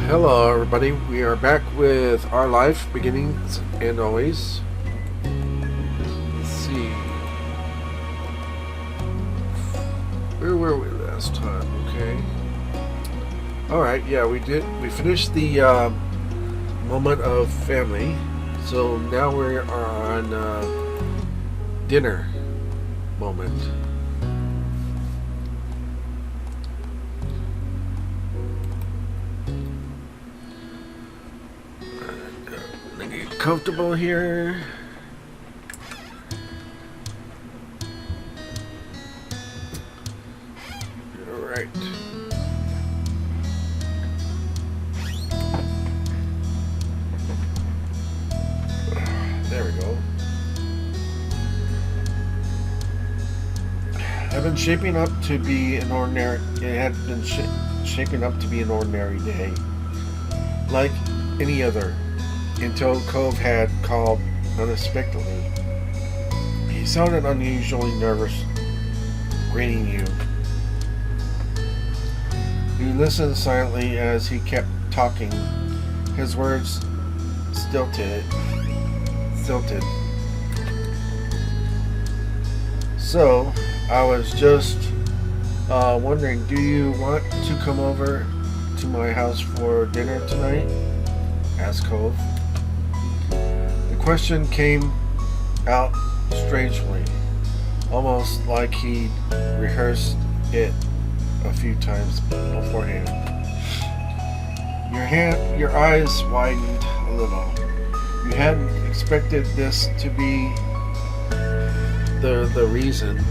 Hello, everybody. We are back with our life, beginnings and always. Let's see. Where were we last time? Okay. Alright, yeah, we did. We finished the moment of family. So now we are on dinner moment. Get comfortable here. Alright. There we go. I've been shaping up to be an ordinary. It had been shaping up to be an ordinary day, like any other, until Cove had called unexpectedly. He sounded unusually nervous, greeting you. You listened silently as he kept talking, his words stilted. So, I was just wondering, do you want to come over to my house for dinner tonight? Asked Cove. The question came out strangely, almost like he'd rehearsed it a few times beforehand. Your eyes widened a little. You hadn't expected this to be the reason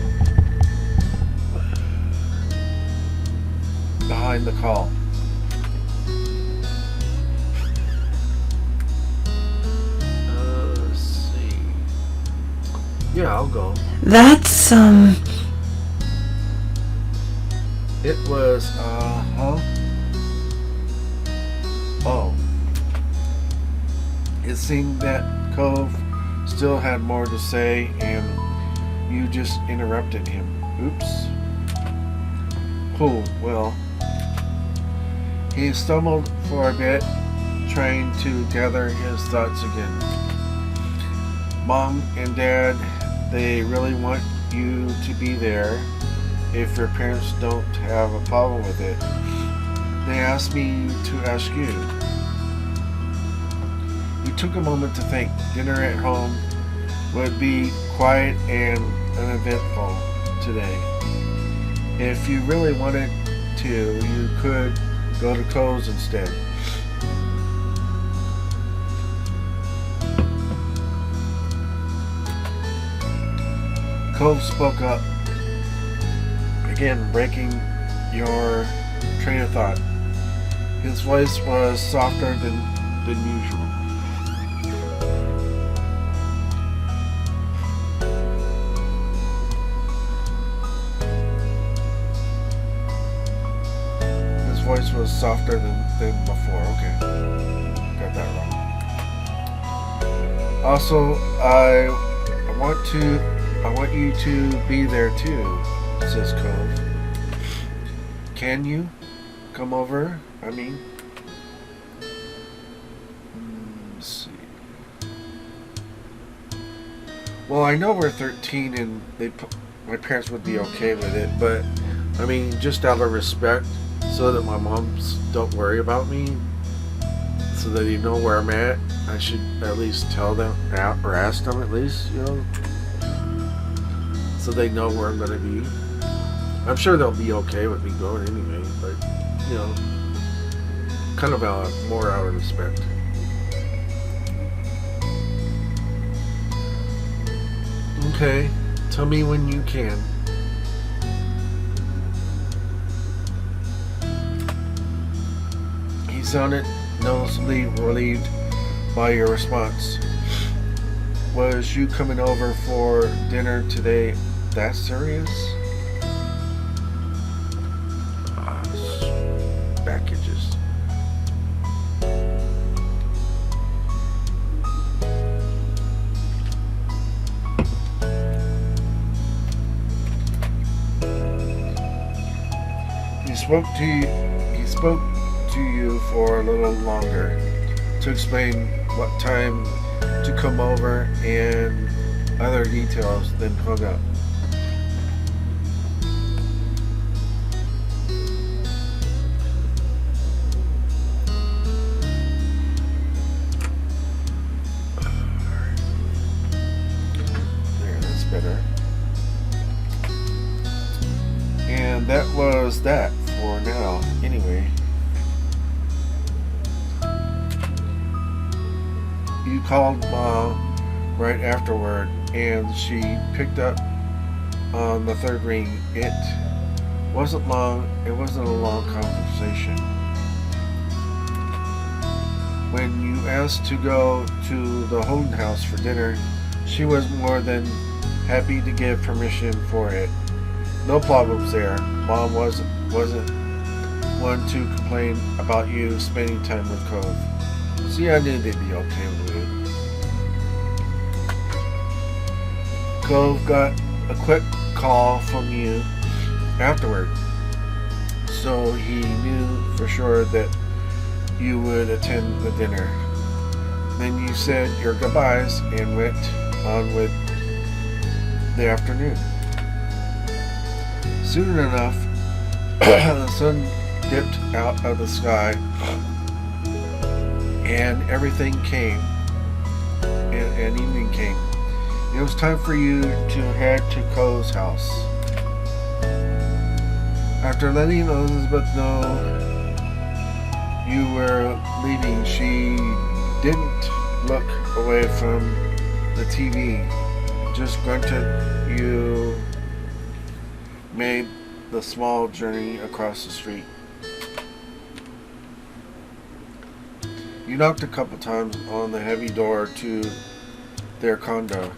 behind the call. Let's see. Yeah, I'll go. That's, It was, Oh. It seemed that Cove still had more to say, and you just interrupted him. Oops. Oh, well. He stumbled for a bit, trying to gather his thoughts again. Mom and Dad, they really want you to be there if your parents don't have a problem with it. They asked me to ask you. You took a moment to think. Dinner at home would be quiet and uneventful today. If you really wanted to, you could go to Cole's instead. Cove spoke up, again breaking your train of thought. His voice was softer than usual. His voice was softer than before. Okay. Got that wrong. Also, I want you to be there too, says Cove. Can you come over? Let's see. Well, I know we're 13 and my parents would be okay with it, but just out of respect, so that my moms don't worry about me, so that you know where I'm at, I should at least tell them or ask them at least, so they know where I'm gonna be. I'm sure they'll be okay with me going anyway, but kind of more out of respect. Okay, tell me when you can. He sounded noticeably relieved by your response. Was you coming over for dinner today that serious? Packages. He spoke to you for a little longer to explain what time to come over and other details, then hung up. There, that's better. And that was that for now, anyway. You called Mom right afterward, and she picked up on the third ring. It wasn't long. It wasn't a long conversation. When you asked to go to the Holden house for dinner, she was more than happy to give permission for it. No problems there. Mom wasn't one to complain about you spending time with Cove. See, I knew they'd be okay with it. Cove got a quick call from you afterward, so he knew for sure that you would attend the dinner. Then you said your goodbyes and went on with the afternoon. Soon enough, the sun dipped out of the sky and everything came, and evening came. It was time for you to head to Cove's house. After letting Elizabeth know you were leaving, she didn't look away from the TV, just grunted. You made the small journey across the street. You knocked a couple times on the heavy door to their condo.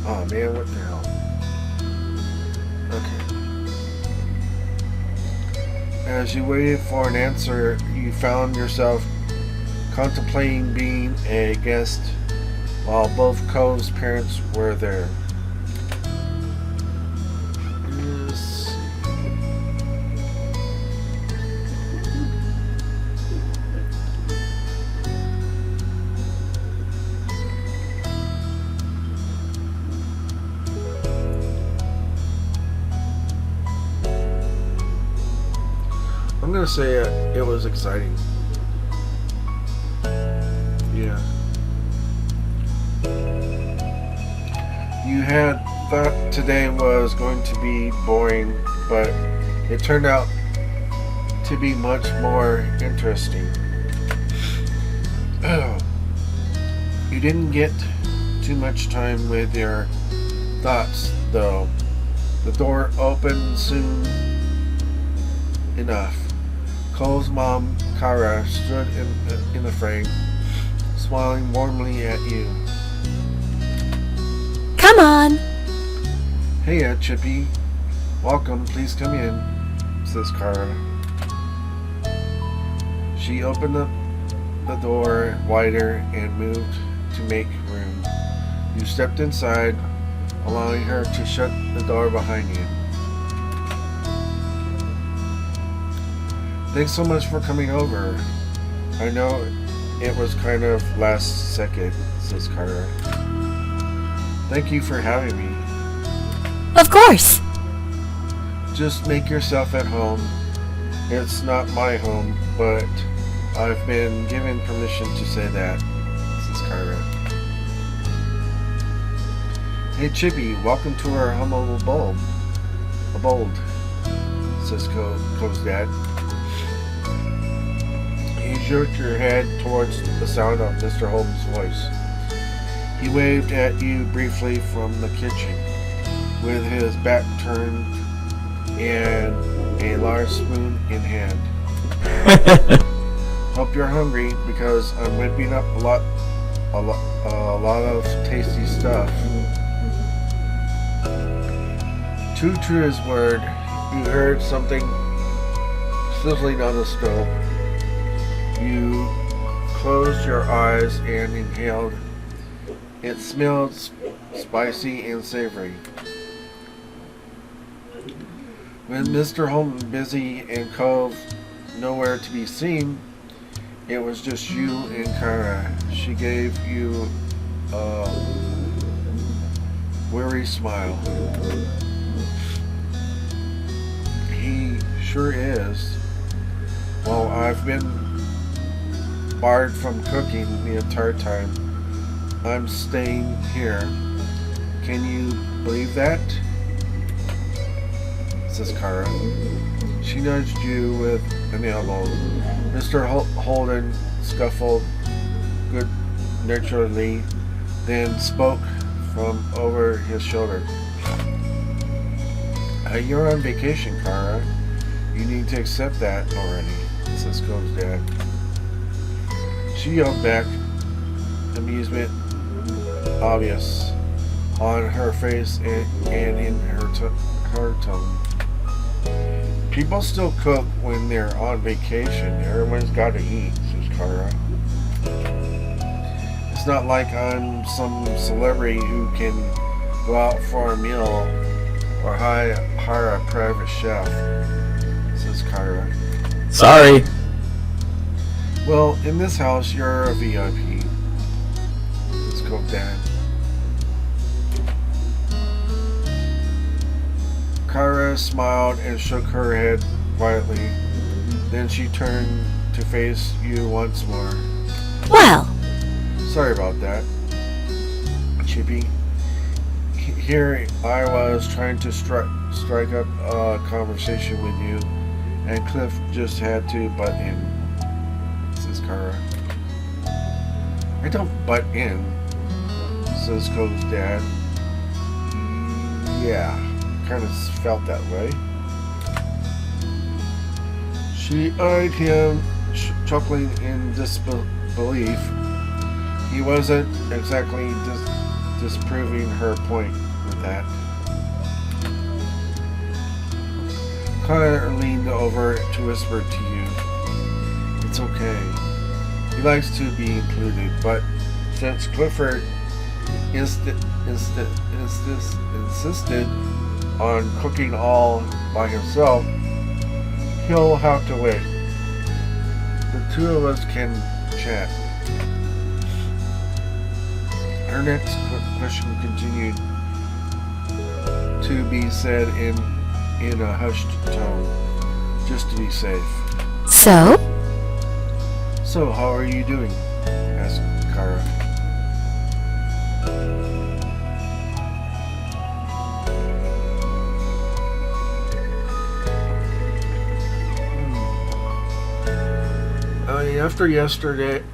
Oh man, what the hell? Okay. As you waited for an answer, you found yourself contemplating being a guest while both Cove's parents were there. I'm gonna say it was exciting. Yeah. You had thought today was going to be boring, but it turned out to be much more interesting. You didn't get too much time with your thoughts, though. The door opened soon enough. Cole's mom, Kara, stood in the frame, smiling warmly at you. Come on! Hey, Chippy. Welcome. Please come in, says Kara. She opened the door wider and moved to make room. You stepped inside, allowing her to shut the door behind you. Thanks so much for coming over. I know it was kind of last second, says Carter. Thank you for having me. Of course. Just make yourself at home. It's not my home, but I've been given permission to say that, says Carter. Hey Chippy, welcome to our humble abode, says Cove's dad. You jerked your head towards the sound of Mr. Holmes' voice. He waved at you briefly from the kitchen, with his back turned and a large spoon in hand. Hope you're hungry, because I'm whipping up a lot of tasty stuff. True to his word, you heard something sizzling on the stove. You closed your eyes and inhaled. It smelled spicy and savory. With Mr. Holden busy and Cove nowhere to be seen, it was just you and Kara. She gave you a weary smile. He sure is. Well, I've been barred from cooking the entire time. I'm staying here. Can you believe that? Says Kara. She nudged you with an elbow. Mr. Holden scuffled good-naturedly, then spoke from over his shoulder. You're on vacation, Kara. You need to accept that already, says Cove's dad. She yelled back, amusement obvious on her face and in her tone. People still cook when they're on vacation. Everyone's got to eat, says Kara. It's not like I'm some celebrity who can go out for a meal or hire a private chef, says Kara. Sorry. Well, in this house, you're a VIP. Let's go, Dad. Kara smiled and shook her head quietly. Then she turned to face you once more. Well, Sorry about that, Chippy. Here I was trying to strike up a conversation with you, and Cliff just had to butt in, says Kara. I don't butt in, says Cove's dad. Yeah, kind of felt that way. She eyed him, chuckling in disbelief. He wasn't exactly disproving her point with that. Connor leaned over to whisper to you. It's okay. He likes to be included, but since Clifford insisted on cooking all by himself, he'll have to wait. The two of us can chat. Her next question continued to be said in a hushed tone, just to be safe. so? So, how are you doing? Asked Kara.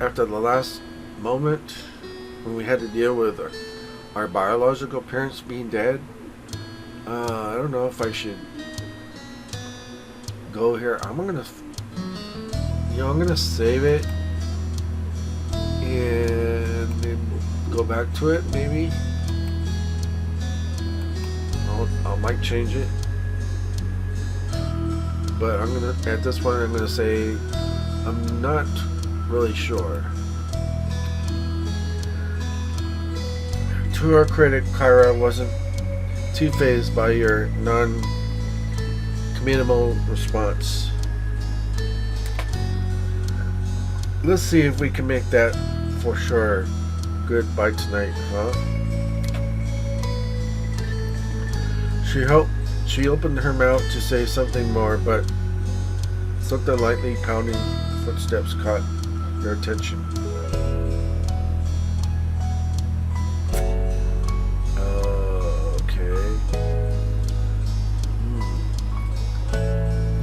After the last moment, when we had to deal with our biological parents being dead, I don't know if I should go here. I'm gonna save it and then go back to it. Maybe I might change it, but at this point I'm gonna say I'm not really sure. To her credit, Kyra wasn't too fazed by your non-committal response. Let's see if we can make that for sure good by tonight, huh? She opened her mouth to say something more, but something lightly pounding footsteps caught their attention.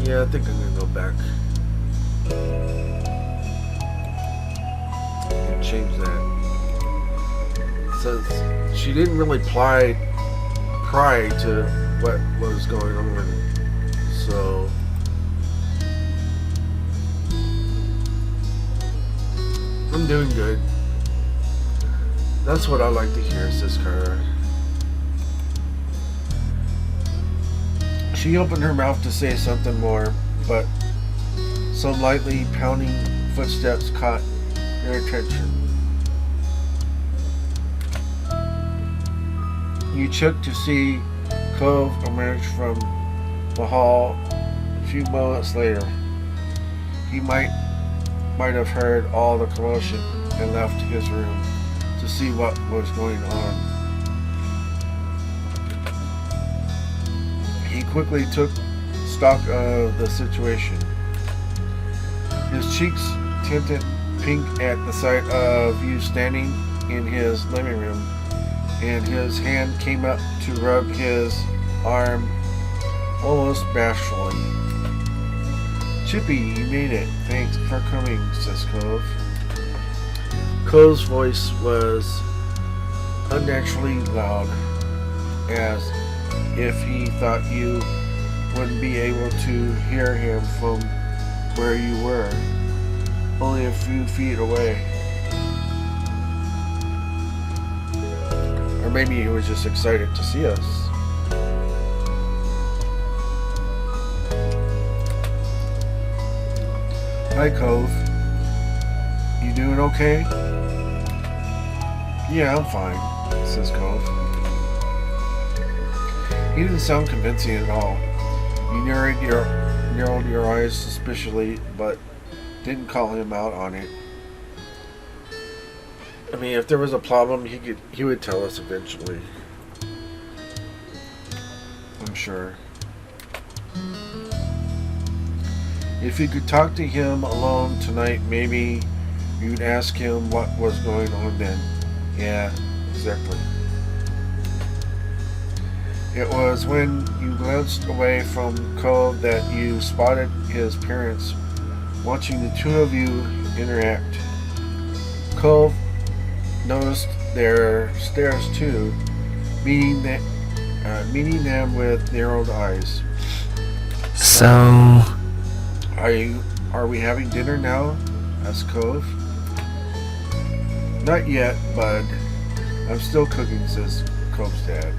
Yeah, I think I'm gonna go back and change that. Says she didn't really pry to what was going on, so I'm doing good. That's what I like to hear, says Kara. She opened her mouth to say something more, but Some lightly pounding footsteps caught their attention. You checked to see Cove emerge from the hall a few moments later. He might have heard all the commotion and left his room to see what was going on. He quickly took stock of the situation. His cheeks tinted pink at the sight of you standing in his living room, and his hand came up to rub his arm almost bashfully. "Chippy, you made it. Thanks for coming," says Cove. Cove's voice was unnaturally loud, as if he thought you wouldn't be able to hear him from where you were, only a few feet away. Or maybe he was just excited to see us. "Hi, Cove. You doing okay?" "Yeah, I'm fine," says Cove. He didn't sound convincing at all. You narrowed your eyes suspiciously, but didn't call him out on it. I mean, if there was a problem, he would tell us eventually. I'm sure. If you could talk to him alone tonight, maybe you'd ask him what was going on then. Yeah, exactly. It was when you glanced away from Cove that you spotted his parents watching the two of you interact. Cove noticed their stares too, meeting them with narrowed eyes. "So, Are we having dinner now?" asked Cove. "Not yet, bud. I'm still cooking," says Cove's dad.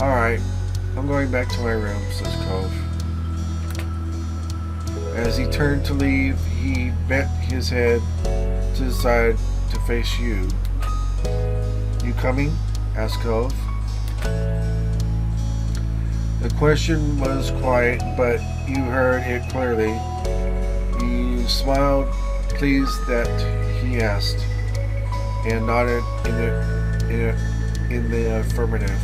"Alright, I'm going back to my room," says Cove. As he turned to leave, he bent his head to the side to face you. "You coming?" asked Cove. The question was quiet, but you heard it clearly. You smiled, pleased that he asked, and nodded in the affirmative.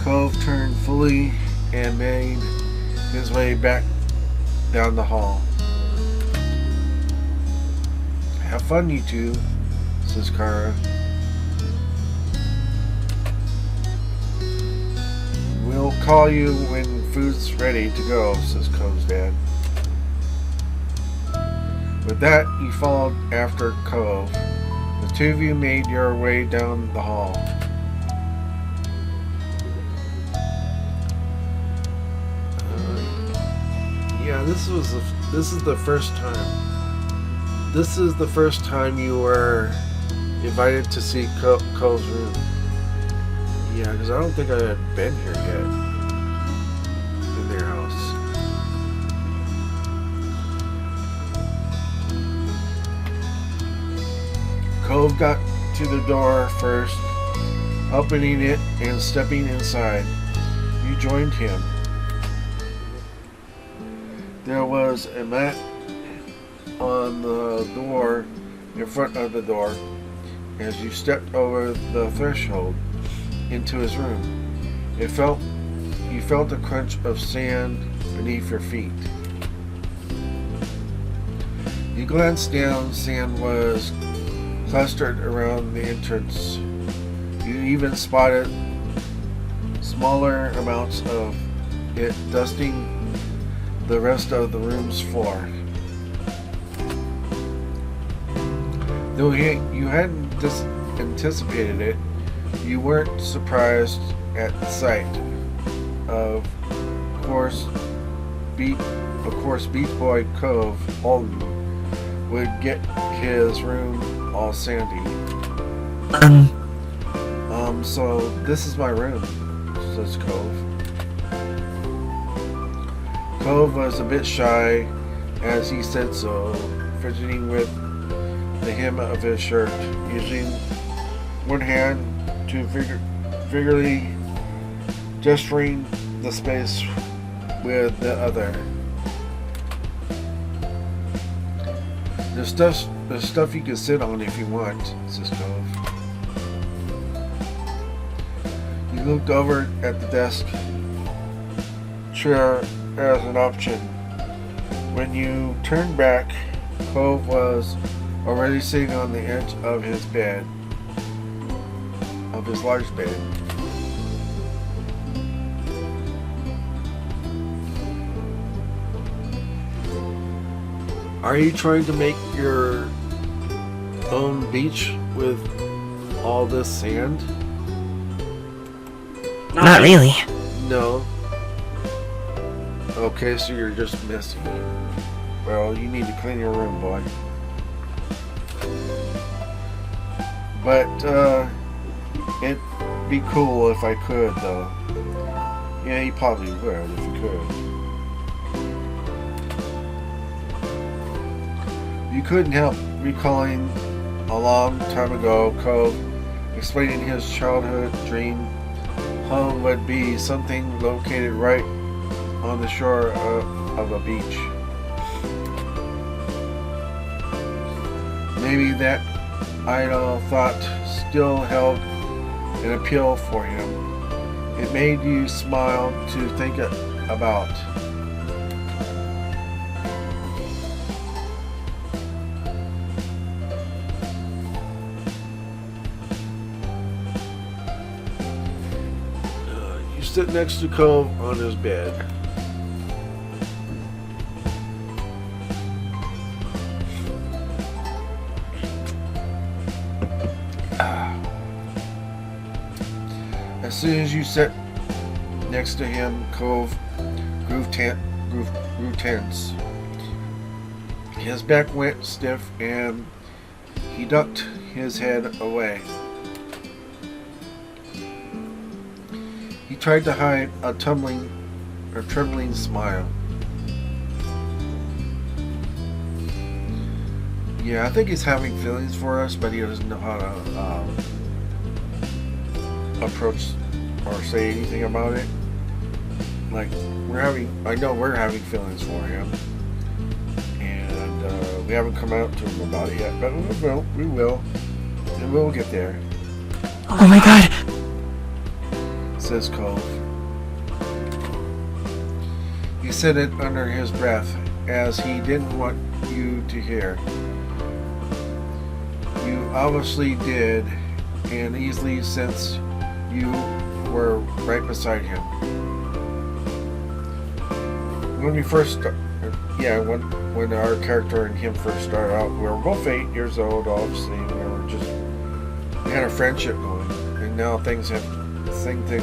Cove turned fully and made his way back down the hall. "Have fun, you two," says Kara. "We'll call you when food's ready to go," says Cove's dad. With that, you followed after Cove. The two of you made your way down the hall. Yeah, this is the first time. This is the first time you were invited to see Cole's room. Yeah, because I don't think I had been here yet in their house. Cove got to the door first, opening it and stepping inside. You joined him. There was a mat on the door, in front of the door, as you stepped over the threshold into his room. You felt a crunch of sand beneath your feet. You glanced down. Sand was clustered around the entrance. You even spotted smaller amounts of it dusting the rest of the room's floor. Though you hadn't anticipated it, you weren't surprised at the sight. Of course, Beat Boy Cove Alden would get his room all sandy. So this is my room, says Cove. Cove was a bit shy as he said so, fidgeting with the hem of his shirt, using one hand to figuratively gesturing the space with the other. There's stuff you can sit on if you want, says Cove. He looked over at the desk chair as an option. When you turned back, Cove was already sitting on the edge of his bed, of his large bed. Are you trying to make your own beach with all this sand? Not really. No. Okay, so you're just messy. Well, you need to clean your room, boy. But, it'd be cool if I could, though. Yeah, you probably would if you could. You couldn't help recalling a long time ago, Cove explaining his childhood dream home would be something located right on the shore of a beach. Maybe that idle thought still held an appeal for him. It made you smile to think about. You sit next to Cove on his bed. As soon as you sat next to him, Cove grew tense. His back went stiff and he ducked his head away. He tried to hide a trembling smile. Yeah, I think he's having feelings for us, but he doesn't know how to approach or say anything about it. Like, I know we're having feelings for him, and we haven't come out to him about it yet, but we will, and we'll get there. Oh my god! Says Cove. He said it under his breath, as he didn't want you to hear. You obviously did, and easily, since you were right beside him. When we first when our character and him first started out, we were both 8 years old, obviously, and we had a friendship going, and now things are changing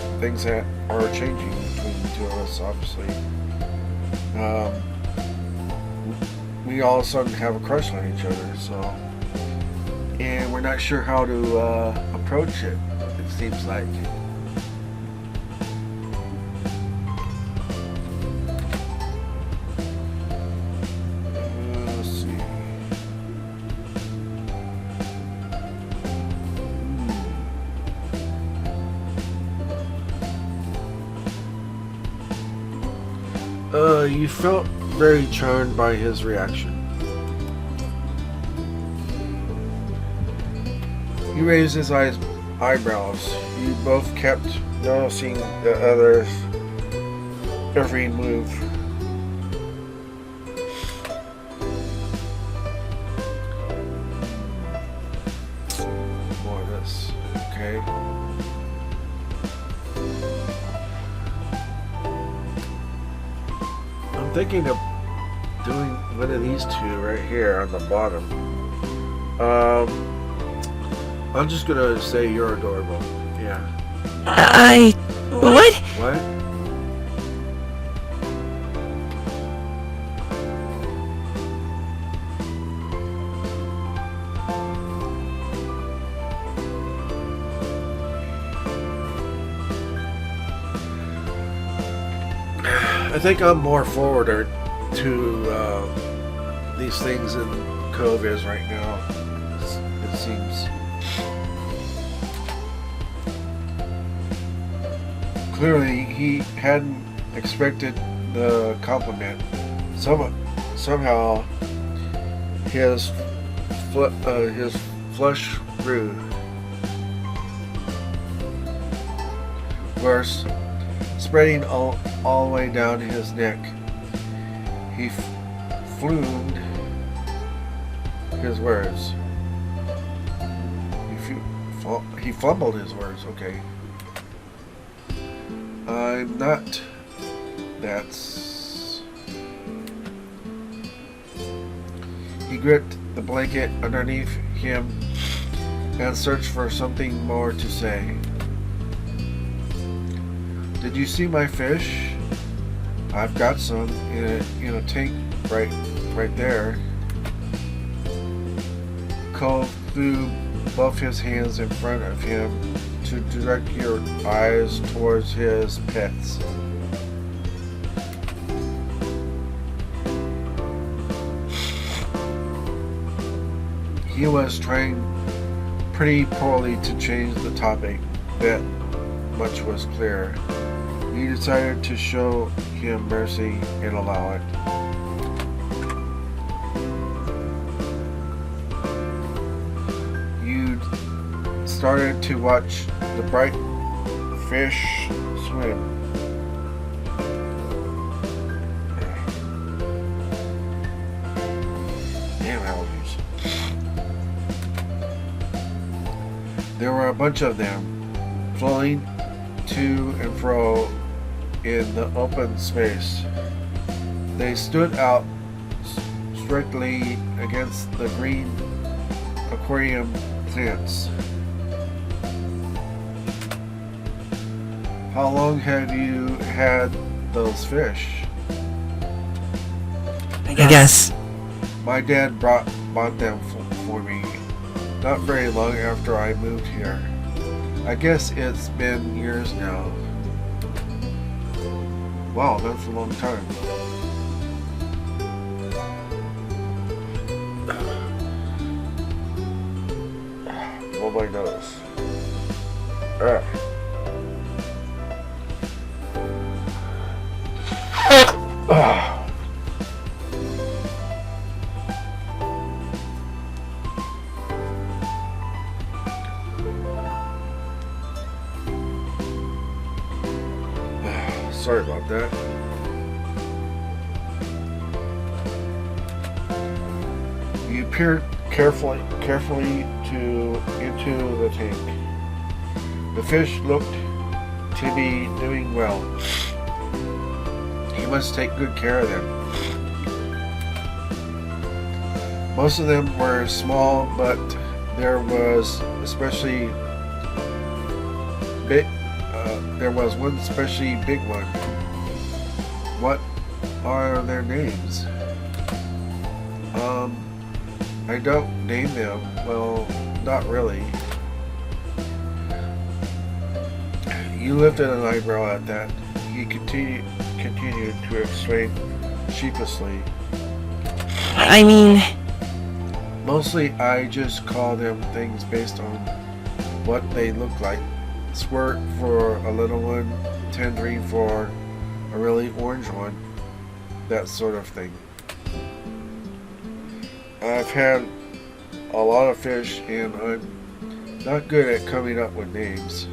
between the two of us, obviously. We all of a sudden have a crush on each other, so, and we're not sure how to approach it. It seems like. Let's see. You felt very charmed by his reaction. He raised his eyebrows. You both kept noticing the other's every move. More of this, okay? I'm thinking of doing one of these two right here on the bottom. I'm just gonna say you're adorable. Yeah. What? What? I think I'm more forward to these things than Cove is right now. It seems. Clearly, he hadn't expected the compliment. Somehow, his flush grew. Worse, spreading all the way down his neck. He flumed his words. He fumbled his words, okay. I'm not. That's. He gripped the blanket underneath him and searched for something more to say. Did you see my fish? I've got some in a tank right there. Cove threw both his hands in front of him to direct your eyes towards his pets. He was trying pretty poorly to change the topic. That much was clear. You decided to show him mercy and allow it. You started to watch the bright fish swim. Damn allergies. There were a bunch of them, flowing to and fro in the open space. They stood out strictly against the green aquarium plants. How long have you had those fish? I guess. My dad bought them for me not very long after I moved here. I guess it's been years now. Wow, that's a long time. Oh my nose. Sorry about that. You peered carefully into the tank. The fish looked to be doing well. You must take good care of them. Most of them were small, but there was especially big. There was one especially big one. What are their names? I don't name them. Well, not really. You lifted an eyebrow at that. He continued to explain sheepishly. I mean... Mostly I just call them things based on what they look like. Squirt for a little one, tangerine for a really orange one, that sort of thing. I've had a lot of fish and I'm not good at coming up with names.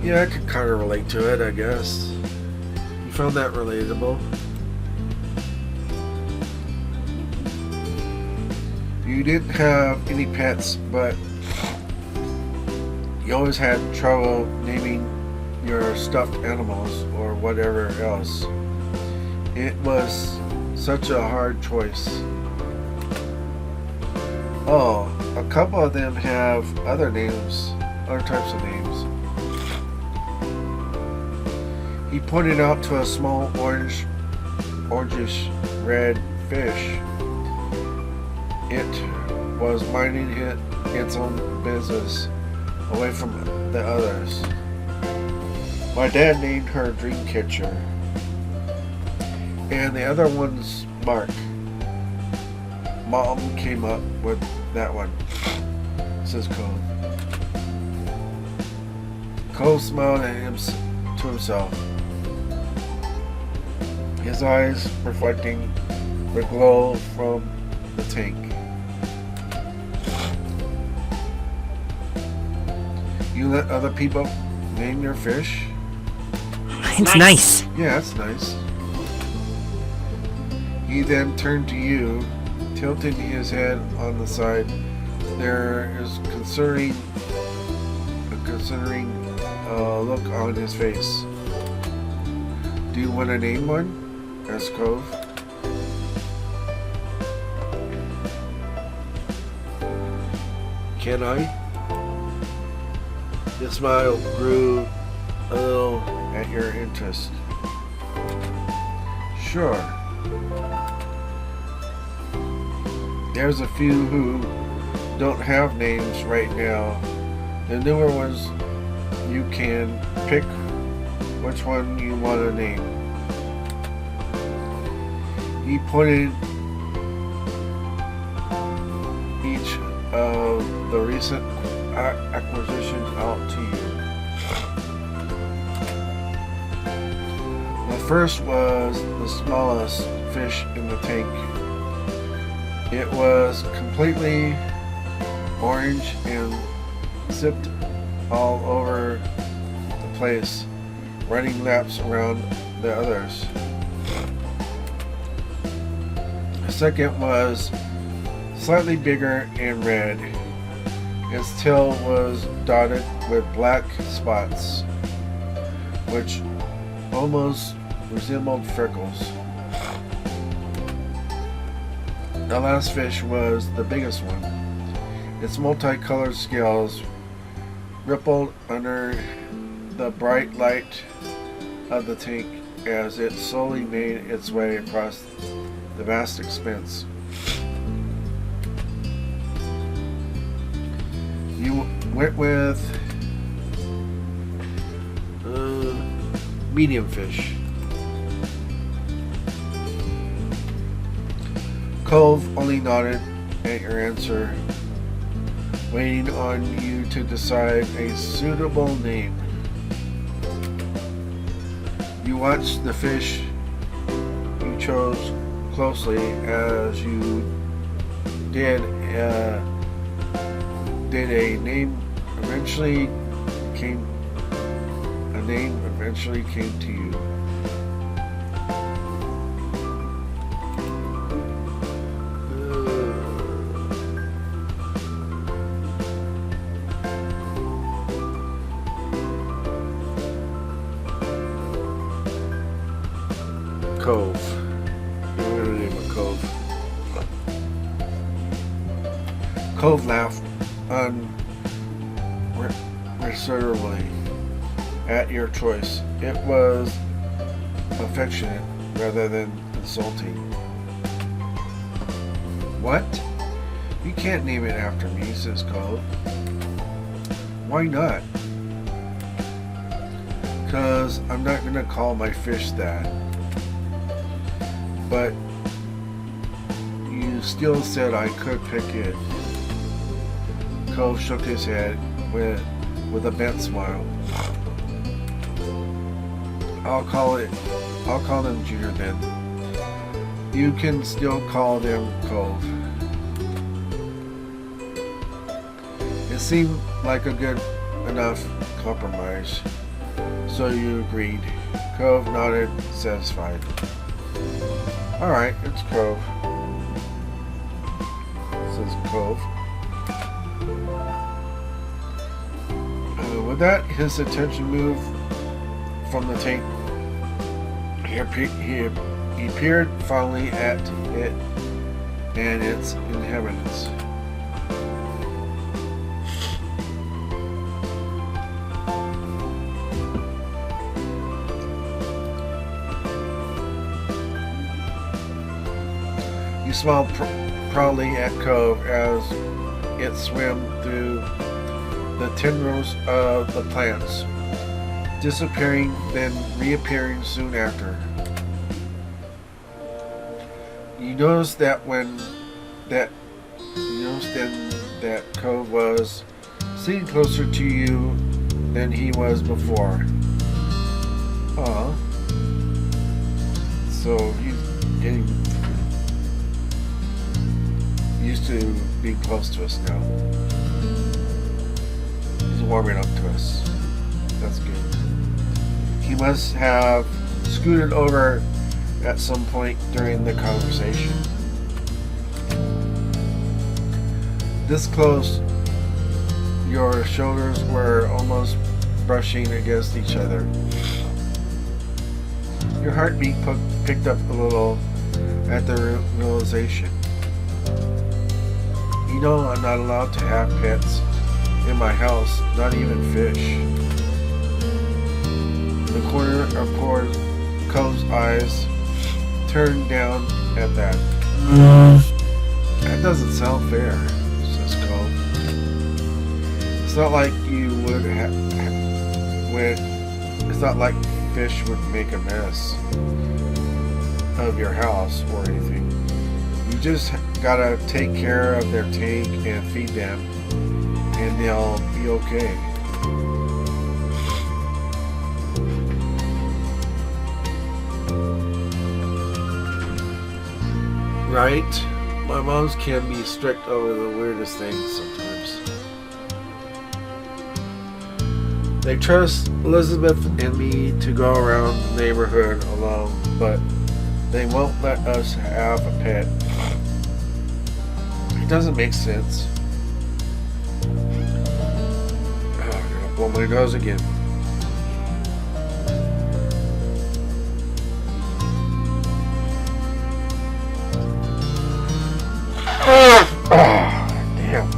Yeah, I could kind of relate to it, I guess. You found that relatable? You didn't have any pets, but you always had trouble naming your stuffed animals or whatever else. It was such a hard choice. Oh, a couple of them have other names, other types of names. He pointed out to a small orangish red fish. It was minding its own business away from the others. My dad named her Dreamcatcher, and the other one's Mark. Mom came up with that one, says Cole. Cole smiled at him to himself, his eyes reflecting the glow from the tank. You let other people name your fish? It's nice. Yeah, that's nice. He then turned to you, tilting his head on the side. There is concerning look on his face. Do you want to name one? Asked Cove. Can I? His smile grew a little at your interest. Sure. There's a few who don't have names right now. The newer ones, you can pick which one you want to name. He pointed each of the recent acquisition out to you. The first was the smallest fish in the tank. It was completely orange and zipped all over the place, running laps around the others. The second was slightly bigger and red. Its tail was dotted with black spots, which almost resembled freckles. The last fish was the biggest one. Its multicolored scales rippled under the bright light of the tank as it slowly made its way across the vast expanse. You went with medium fish. Cove only nodded at your answer, waiting on you to decide a suitable name. You watched the fish you chose closely as you did. A name eventually came to you. Cove. We're gonna name it Cove. Cove laughed unreservedly at your choice. It was affectionate rather than insulting. What? You can't name it after me, says Cove. Why not? 'Cause I'm not gonna call my fish that. But you still said I could pick it. Cove shook his head with a bent smile. I'll call them Junior then. You can still call them Cove. It seemed like a good enough compromise, so you agreed. Cove nodded, satisfied. Alright, it's Cove, says Cove. With that, his attention moved from the tank. He peered fondly at it and its inhabitants. smiled proudly at Cove as it swam through the tendrils of the plants, disappearing then reappearing soon after. You noticed that that Cove was sitting closer to you than he was before. So he's getting used to being close to us now. He's warming up to us. That's good. He must have scooted over at some point during the conversation. This close, your shoulders were almost brushing against each other. Your heartbeat picked up a little at the realization. You know, I'm not allowed to have pets in my house, not even fish. The corner of Cove's eyes turned down at that. That doesn't sound fair, says Cove. It's not like you would it's not like fish would make a mess of your house or anything. You just gotta take care of their tank and feed them, and they'll be okay. Right? My moms can be strict over the weirdest things sometimes. They trust Elizabeth and me to go around the neighborhood alone, but they won't let us have a pet. It doesn't make sense. I'm gonna blow my nose again. Damn.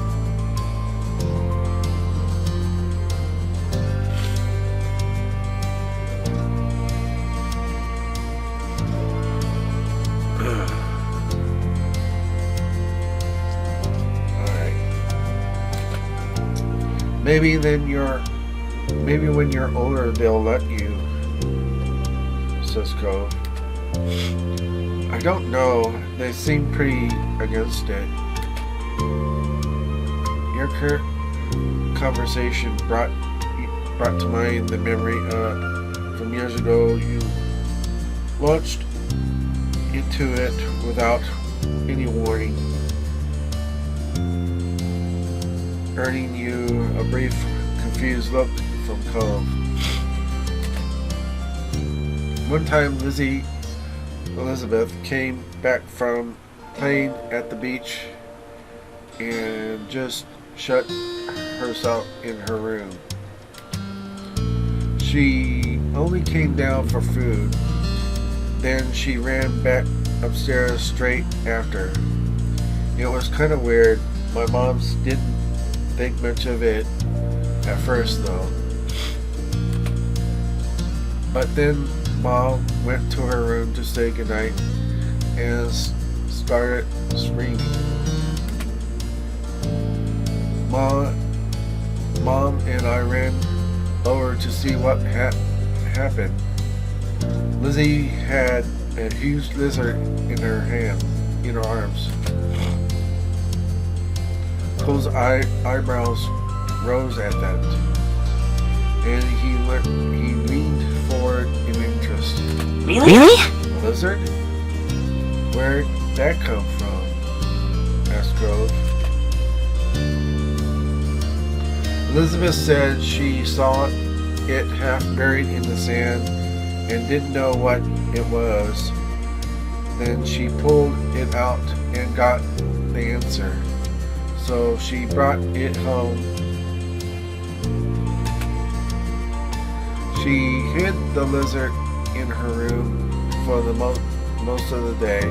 Maybe when you're older they'll let you, says Cove. I don't know. They seem pretty against it. Your current conversation brought to mind the memory from years ago. You launched into it without any warning, earning you a brief, confused look from Cove. One time, Elizabeth came back from playing at the beach and just shut herself in her room. She only came down for food. Then she ran back upstairs straight after. It was kind of weird. My mom didn't think much of it at first though. But then Mom went to her room to say goodnight and started screaming. Mom and I ran over to see what happened. Lizzie had a huge lizard in her arms. Cole's eyebrows rose at that, and he leaned forward in interest. Really? Lizard? Where'd that come from? Asked Grove. Elizabeth said she saw it half buried in the sand and didn't know what it was. Then she pulled it out and got the answer. So she brought it home. She hid the lizard in her room for the most of the day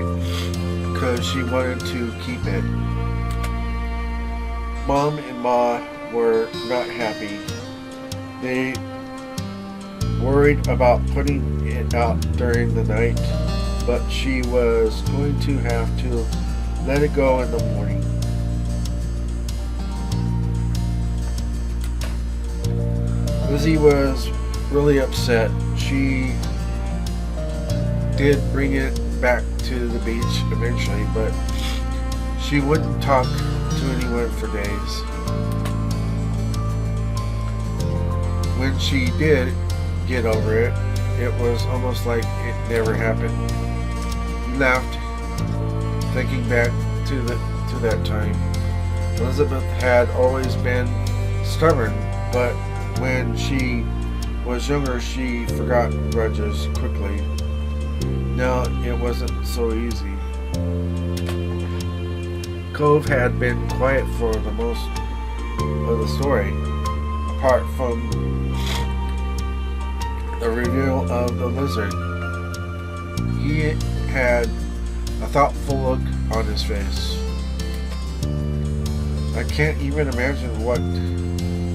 because she wanted to keep it. Mom and Ma were not happy. They worried about putting it out during the night, but she was going to have to let it go in the morning. Lizzie was really upset. She did bring it back to the beach eventually, but she wouldn't talk to anyone for days. When she did get over it, it was almost like it never happened. He laughed, thinking back to that time. Elizabeth had always been stubborn, but when she was younger, she forgot grudges quickly. Now it wasn't so easy. Cove had been quiet for the most of the story, apart from the reveal of the lizard. He had a thoughtful look on his face. I can't even imagine what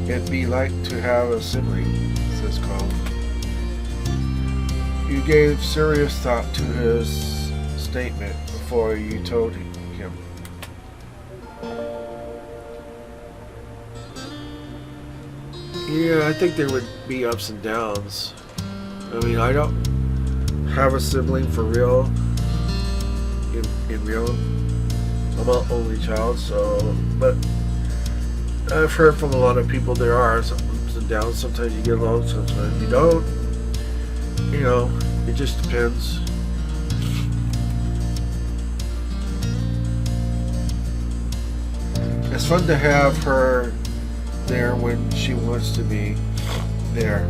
it'd be like to have a sibling, says Cove. You gave serious thought to his statement before you told him. Yeah, I think there would be ups and downs. I mean, I don't have a sibling for real. In real, I'm an only child, so. But I've heard from a lot of people there are some ups and downs. Sometimes you get along, sometimes you don't. You know, it just depends. It's fun to have her there when she wants to be there.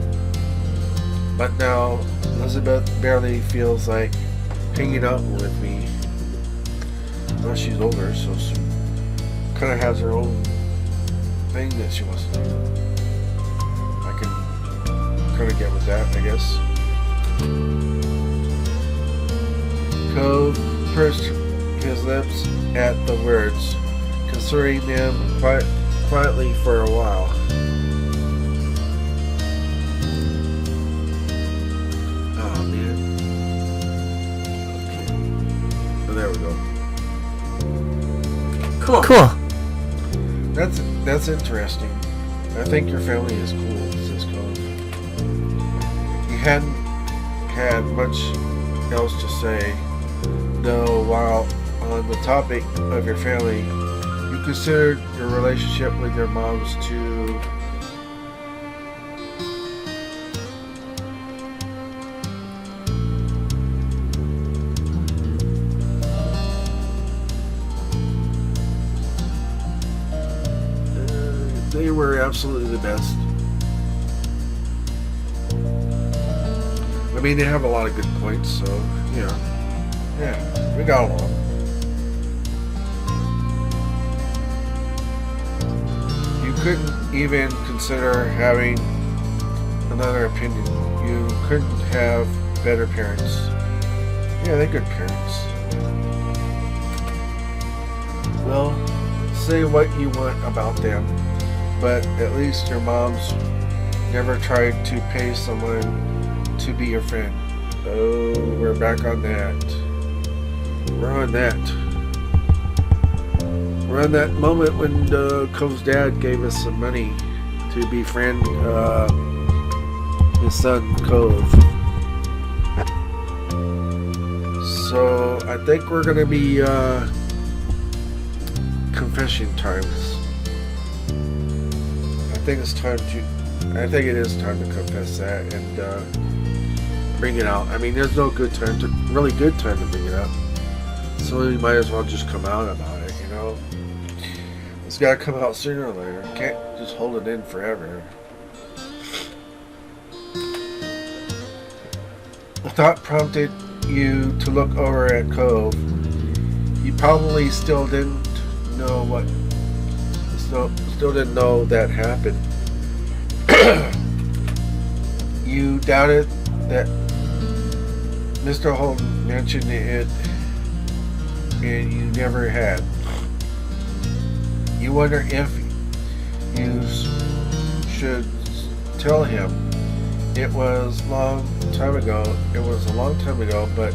But now Elizabeth barely feels like hanging out with me. Well, she's older, so she kind of has her own thing that she wants to do. I can kind of get with that, I guess. Cove pursed his lips at the words, considering them quietly for a while. Oh man. Okay. Oh, there we go. Cool. That's interesting. I think your family is cool, says Cove. He hadn't had much else to say, though while on the topic of your family, you considered your relationship with your moms to they were absolutely the best. I mean, they have a lot of good points, so yeah, we got along. You couldn't even consider having another opinion. You couldn't have better parents. Yeah, they're good parents. Well, say what you want about them, but at least your moms never tried to pay someone to be your friend. Oh, we're back on that. We're on that. We're on that moment when Cove's dad gave us some money to befriend his son, Cove. So I think we're going to be confession times. I think it is time to confess that and bring it out. I mean, there's no really good time to bring it up. So we might as well just come out about it, you know? It's got to come out sooner or later. You can't just hold it in forever. The thought prompted you to look over at Cove. You probably still didn't know that happened. You doubted that Mr. Holden mentioned it, and you never had. You wonder if you should tell him. It was a long time ago, but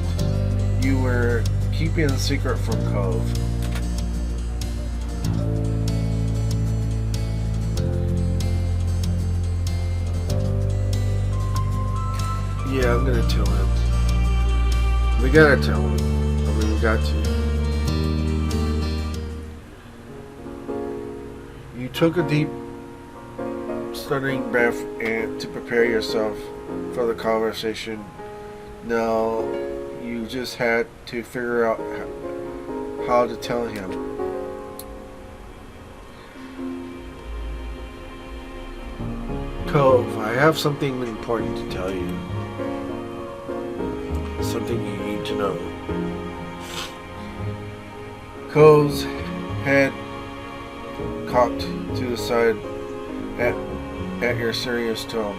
you were keeping a secret from Cove. Yeah, I'm gonna tell him. We gotta tell him. I mean, we got to. You took a deep, stunning breath and to prepare yourself for the conversation. Now, you just had to figure out how to tell him. Cove, I have something important to tell you. Something you need to know. Cove's head cocked to the side at your serious tone.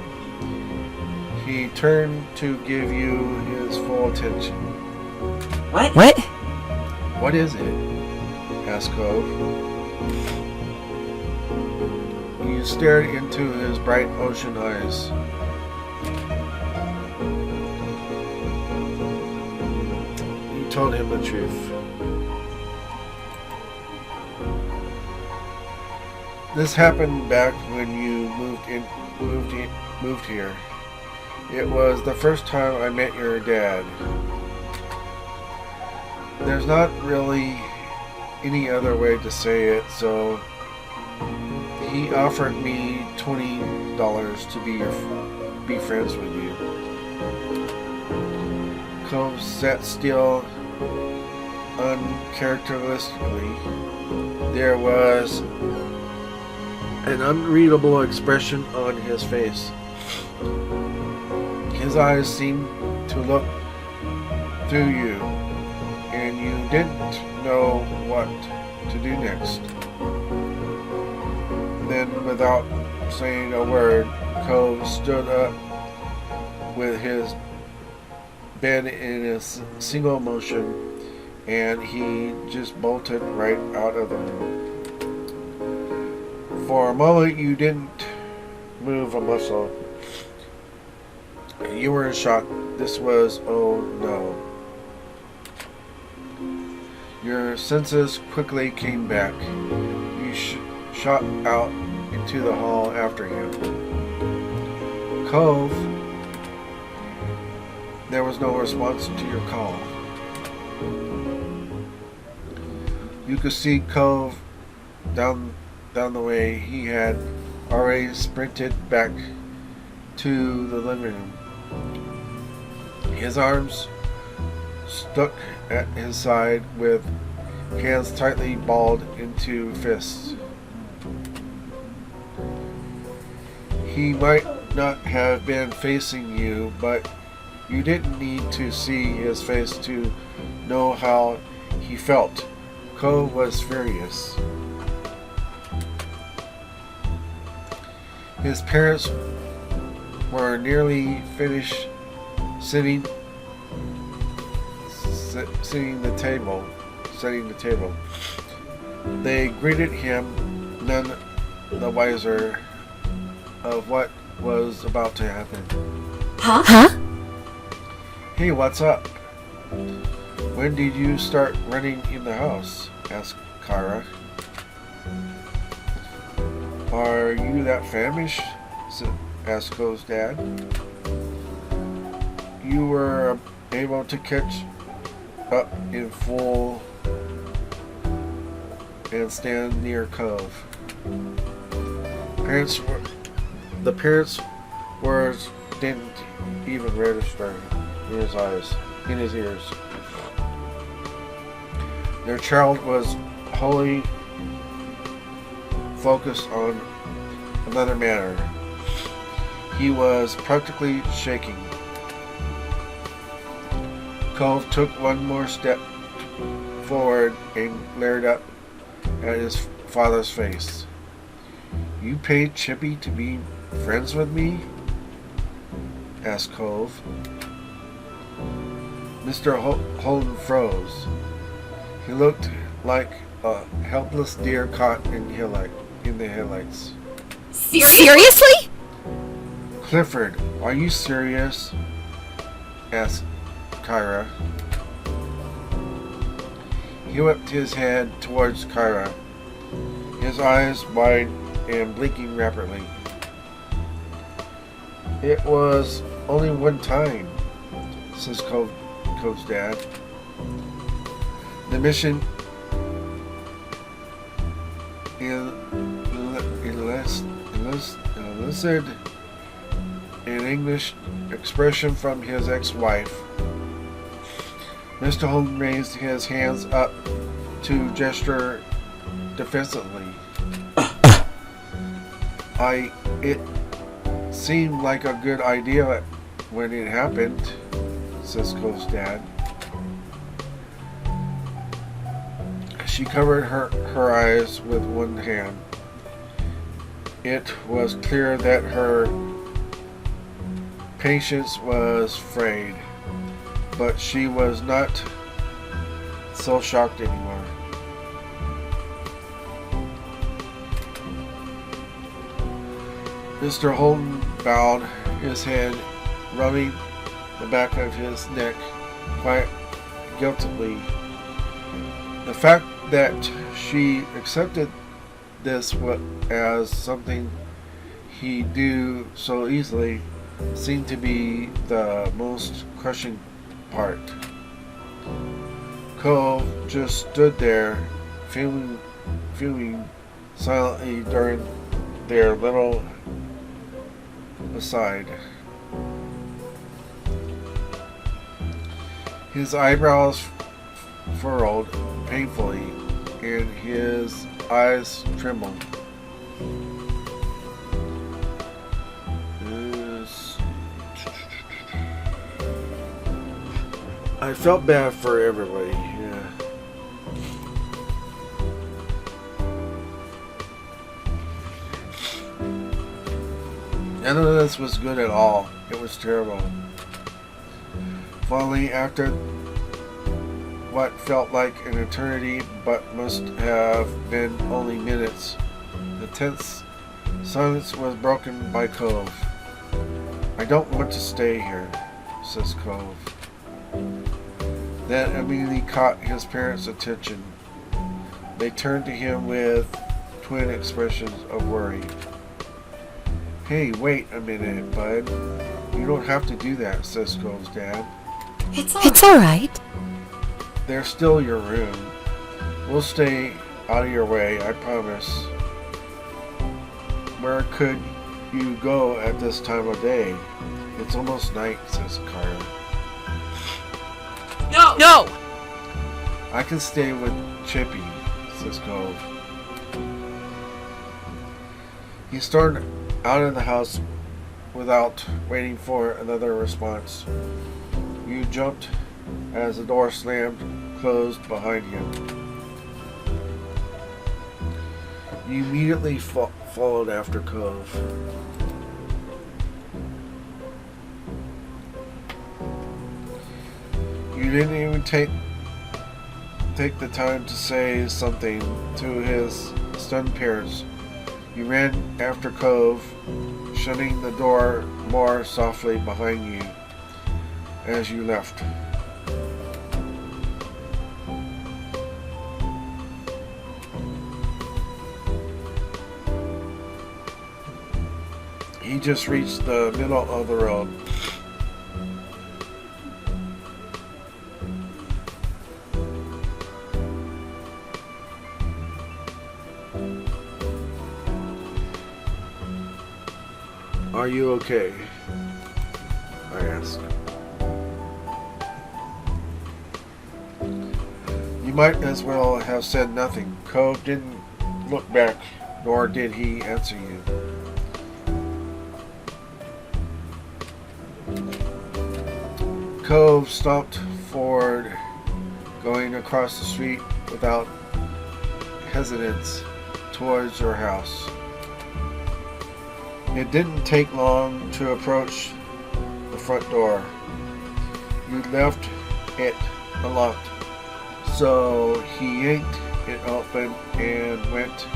He turned to give you his full attention. What? What is it? Asked Cove. You stared into his bright ocean eyes. You told him the truth. This happened back when you moved here. It was the first time I met your dad. There's not really any other way to say it, so he offered me $20 to be friends with you. Cove sat still uncharacteristically. There was an unreadable expression on his face. His eyes seemed to look through you, and you didn't know what to do next. Then, without saying a word, Cove stood up with his bed in a single motion, and he just bolted right out of the room. For a moment, you didn't move a muscle. You were in shock. This was, oh no. Your senses quickly came back. You shot out into the hall after him. Cove, there was no response to your call. You could see Cove down the way. He had already sprinted back to the living room. His arms stuck at his side with hands tightly balled into fists. He might not have been facing you, but you didn't need to see his face to know how he felt. Cove was furious. His parents were nearly finished setting the table. They greeted him, none the wiser of what was about to happen. Huh? Hey, what's up? When did you start running in the house? Asked Kyra. Are you that famished? Asked Cove's dad. You were able to catch up in full and stand near Cove. The parents' words didn't even register in his ears. Their child was wholly focused on another matter. He was practically shaking. Cove took one more step forward and glared up at his father's face. You paid Chippy to be friends with me? Asked Cove. Mr. Holden froze. He looked like a helpless deer caught in the headlights. Seriously? Clifford, are you serious? Asked Kyra. He whipped his head towards Kyra, his eyes wide and blinking rapidly. It was only one time, says Cove's dad. The mission elicited an English expression from his ex-wife. Mr. Holden raised his hands up to gesture defensively. It seemed like a good idea when it happened, says Cove's dad. She covered her eyes with one hand. It was clear that her patience was frayed, but she was not so shocked anymore. Mr. Holden bowed his head, rubbing the back of his neck quite guiltily. The fact that she accepted this as something he'd do so easily seemed to be the most crushing part. Cove just stood there, fuming silently during their little aside. His eyebrows furrowed painfully, and his eyes trembled. I felt bad for everybody. Yeah. None of this was good at all. It was terrible. Finally, after what felt like an eternity but must have been only minutes, the tense silence was broken by Cove. "I don't want to stay here," says Cove. That immediately caught his parents' attention. They turned to him with twin expressions of worry. "Hey, wait a minute, bud. You don't have to do that," says Cove's dad. It's all right. "They're still your room. We'll stay out of your way, I promise." "Where could you go at this time of day? It's almost night," says Carla. No! "I can stay with Chippy," says Cove. He stormed out of the house without waiting for another response. You jumped as the door slammed closed behind him. You immediately followed after Cove. You didn't even take the time to say something to his stunned parents. You ran after Cove, shutting the door more softly behind you as you left. He just reached the middle of the road. "Are you okay?" I asked. You might as well have said nothing. Cove didn't look back, nor did he answer you. Cove stomped forward, going across the street without hesitance towards your house. It didn't take long to approach the front door. You left it unlocked, so he yanked it open and went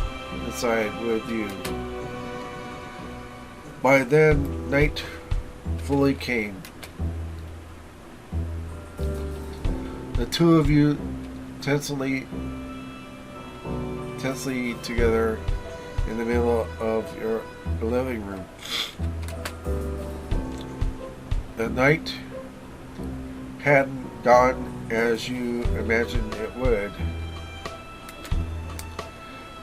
inside with you. By then, night fully came. The two of you tensely together in the middle of your living room. The night hadn't gone as you imagined it would.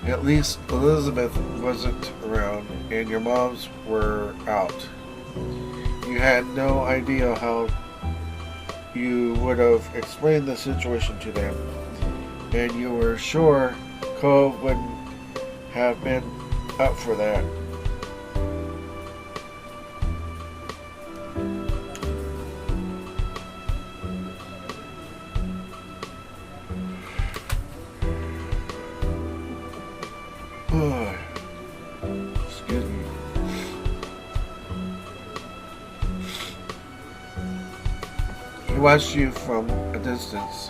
At least Elizabeth wasn't around, and your moms were out. You had no idea how you would have explained the situation to them, and you were sure Cove wouldn't have been up for that. Excuse me. He watched you from a distance.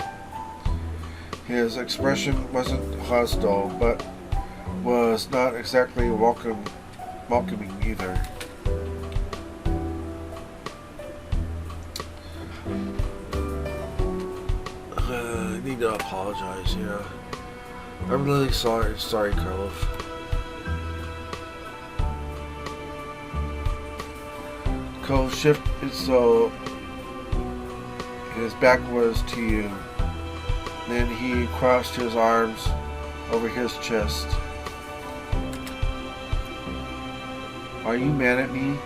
His expression wasn't hostile, but was not exactly welcoming either. I need to apologize, yeah. I'm really sorry, Carlos. Cole shifted so his back was to you. Then he crossed his arms over his chest. Are you mad at me?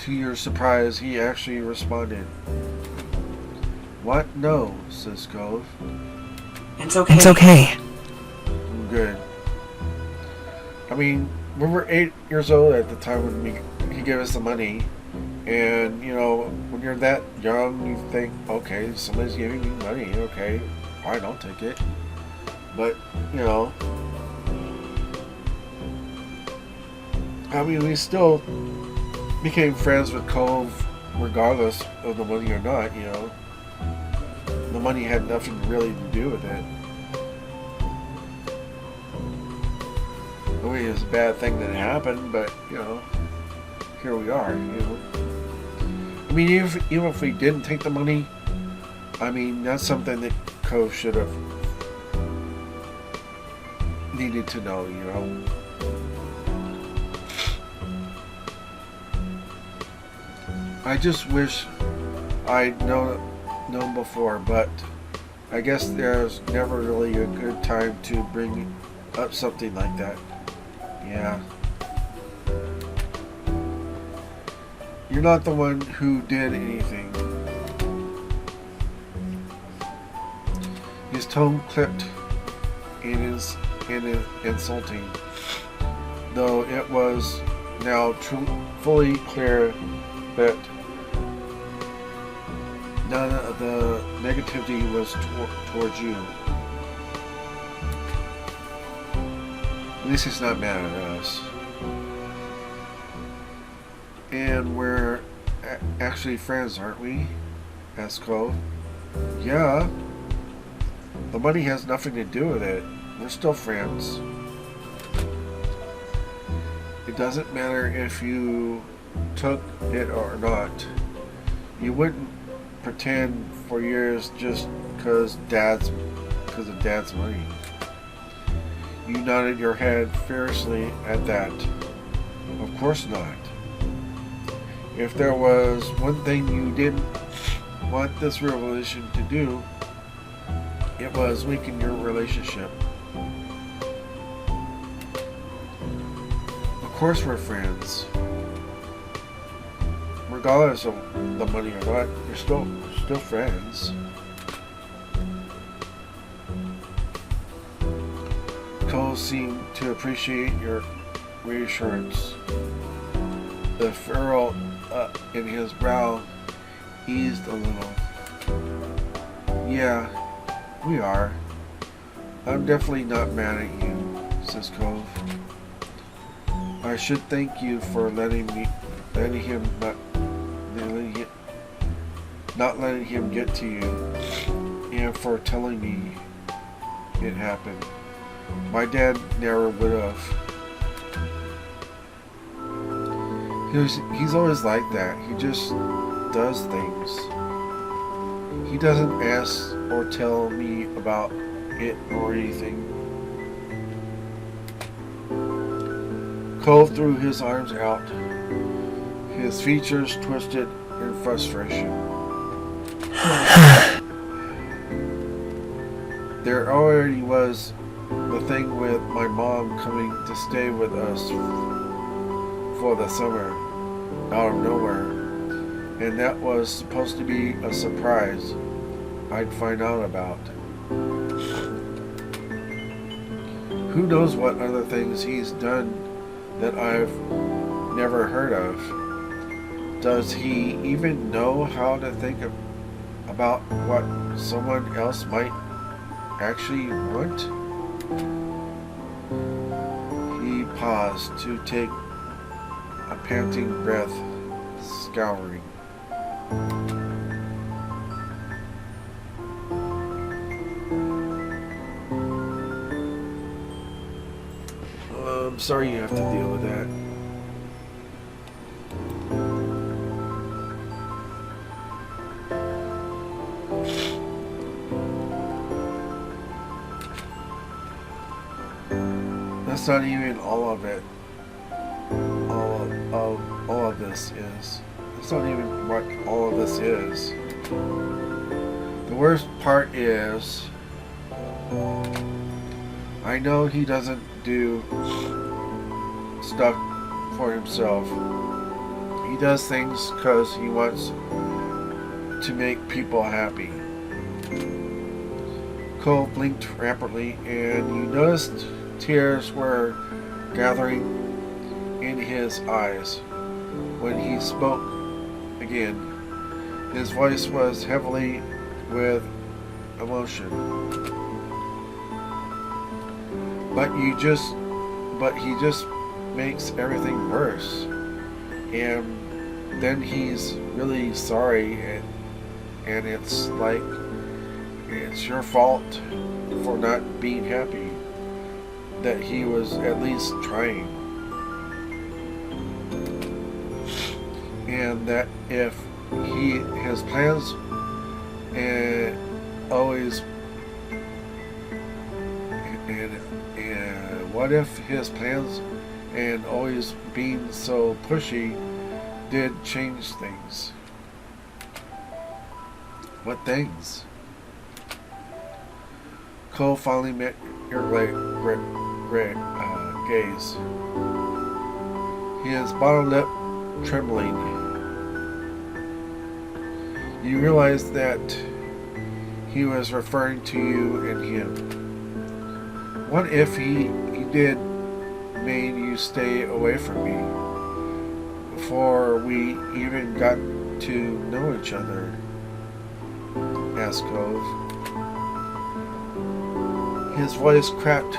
To your surprise, he actually responded. What? No, says Cove. It's okay. It's okay. Good. I mean, we were 8 years old at the time when he gave us the money. And, you know, when you're that young, you think, okay, somebody's giving me money. Okay, fine, I'll take it. But, you know, I mean, we still became friends with Cove regardless of the money or not, you know. The money had nothing really to do with it. I mean, it was a bad thing that happened, but, you know, here we are, you know. I mean, even if we didn't take the money, I mean, that's something that Cove should have needed to know, you know. I just wish I'd known before, but I guess there's never really a good time to bring up something like that. Yeah. You're not the one who did anything. His tone clipped and is insulting, though it was now fully clear that none of the negativity was towards you. At least he's not mad at us. And we're actually friends, aren't we? Asked Cole. Yeah. The money has nothing to do with it. We're still friends. It doesn't matter if you took it or not. You wouldn't pretend for years just because of Dad's money. You nodded your head fiercely at that. Of course not. If there was one thing you didn't want this revelation to do, it was weaken your relationship. Of course we're friends. Regardless of the money or not, you're still friends. Cole seemed to appreciate your reassurance. The furrow in his brow eased a little. Yeah, we are. I'm definitely not mad at you, says Cove. I should thank you for not letting him get to you, and for telling me it happened. My dad never would have. He's always like that. He just does things. He doesn't ask or tell me about it or anything. Cole threw his arms out. his features twisted in frustration. There already was the thing with my mom coming to stay with us for the summer out of nowhere, and that was supposed to be a surprise I'd find out about. Who knows what other things he's done that I've never heard of? Does he even know how to think about what someone else might actually want? He paused to take a panting breath, scouring. I'm sorry you have to deal with that. That's not even all of it. All of this is. That's not even what all of this is. The worst part is, I know he doesn't do stuff for himself. He does things because he wants to make people happy. Cole blinked rapidly, and you noticed tears were gathering in his eyes. When he spoke again, his voice was heavily with emotion. But he just makes everything worse. And then he's really sorry, and it's like it's your fault for not being happy. That he was at least trying. And that if his plans always what if his plans and always being so pushy did change things? What things? Cole finally met your gaze. His bottom lip trembling. You realized that he was referring to you and him. What if he did made you stay away from me before we even got to know each other? Asked Cove. His voice cracked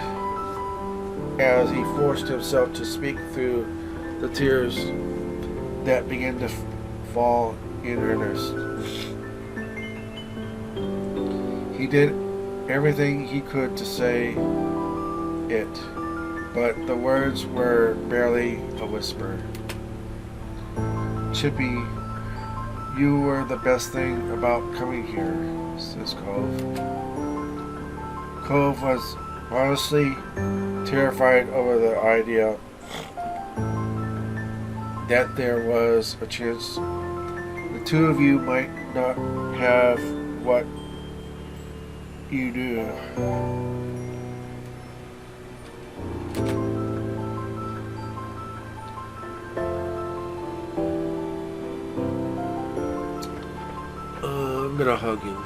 as he forced himself to speak through the tears that began to fall in earnest. He did everything he could to say it, but the words were barely a whisper. Chippy, you were the best thing about coming here, says Cove. Cove was honestly terrified over the idea that there was a chance the two of you might not have what you do. I'm gonna hug him.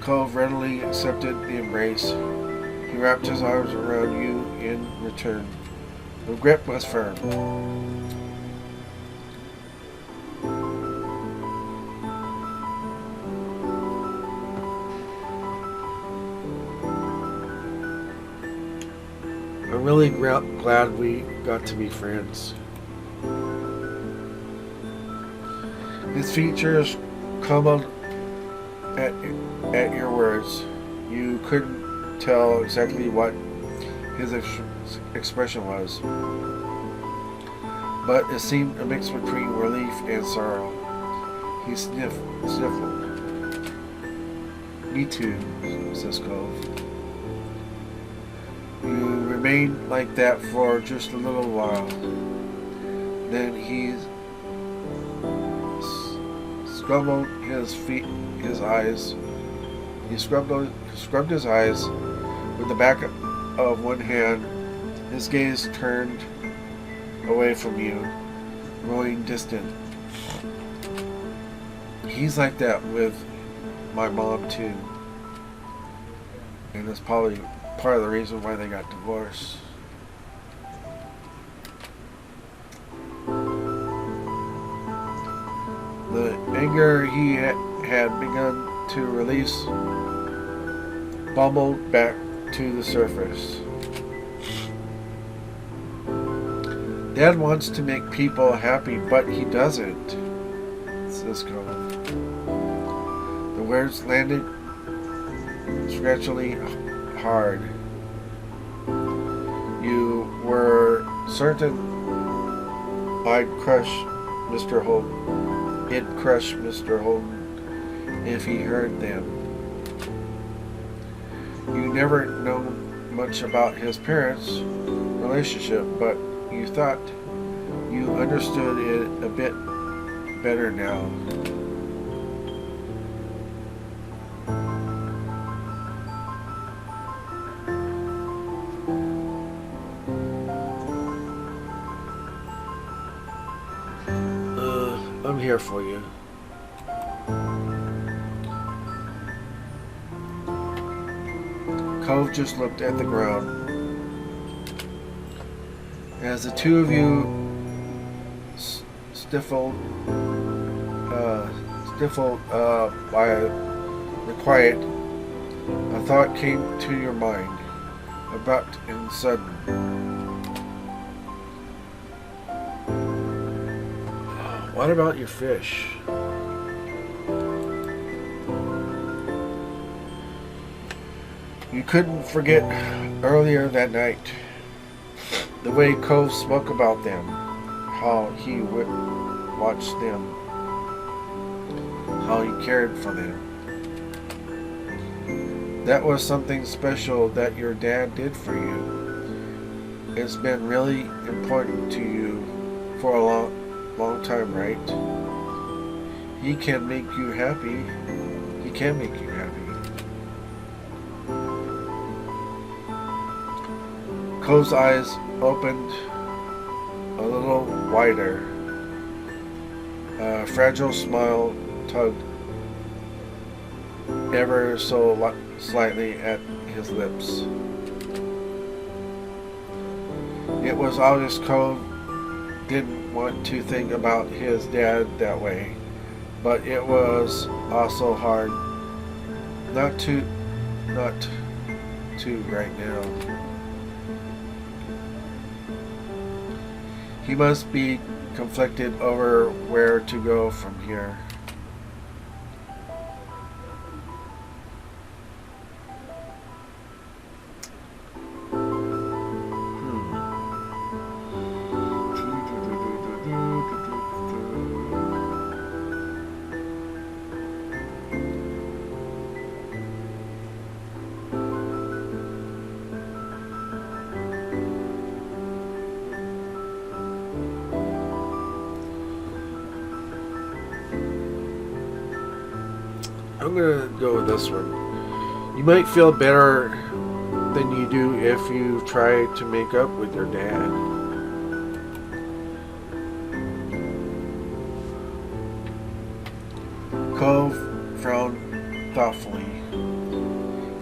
Cove readily accepted the embrace. He wrapped his arms around you in return. The grip was firm. I'm really glad we got to be friends. His features crumbled at your words. You couldn't tell exactly what his expression was, but it seemed a mix between relief and sorrow. He sniffled. Me too, says Cove. You remained like that for just a little while. Then he scrubbed his eyes. He scrubbed his eyes with the back of one hand. His gaze turned away from you, growing distant. He's like that with my mom too. And that's probably part of the reason why they got divorced. The anger he had begun to release bubbled back to the surface. Dad wants to make people happy, but he doesn't, Cisco. The words landed scratchily hard. You were certain I'd crush Mr. Holden. It'd crush Mr. Holden if he heard them. You never known much about his parents' relationship, but you thought you understood it a bit better now. I'm here for you. Cove just looked at the ground. As the two of you stifled by the quiet, a thought came to your mind, abrupt and sudden. What about your fish? You couldn't forget earlier that night the way Cove spoke about them, how he watched them, how he cared for them. That was something special that your dad did for you. It's been really important to you for a long time, right? He can make you happy. He can make you happy. Cove's eyes opened a little wider. A fragile smile tugged ever so slightly at his lips. It was obvious Cove didn't want to think about his dad that way, but it was also hard not to right now. He must be conflicted over where to go from here. I'm gonna go with this one. You might feel better than you do if you try to make up with your dad. Cove frowned thoughtfully.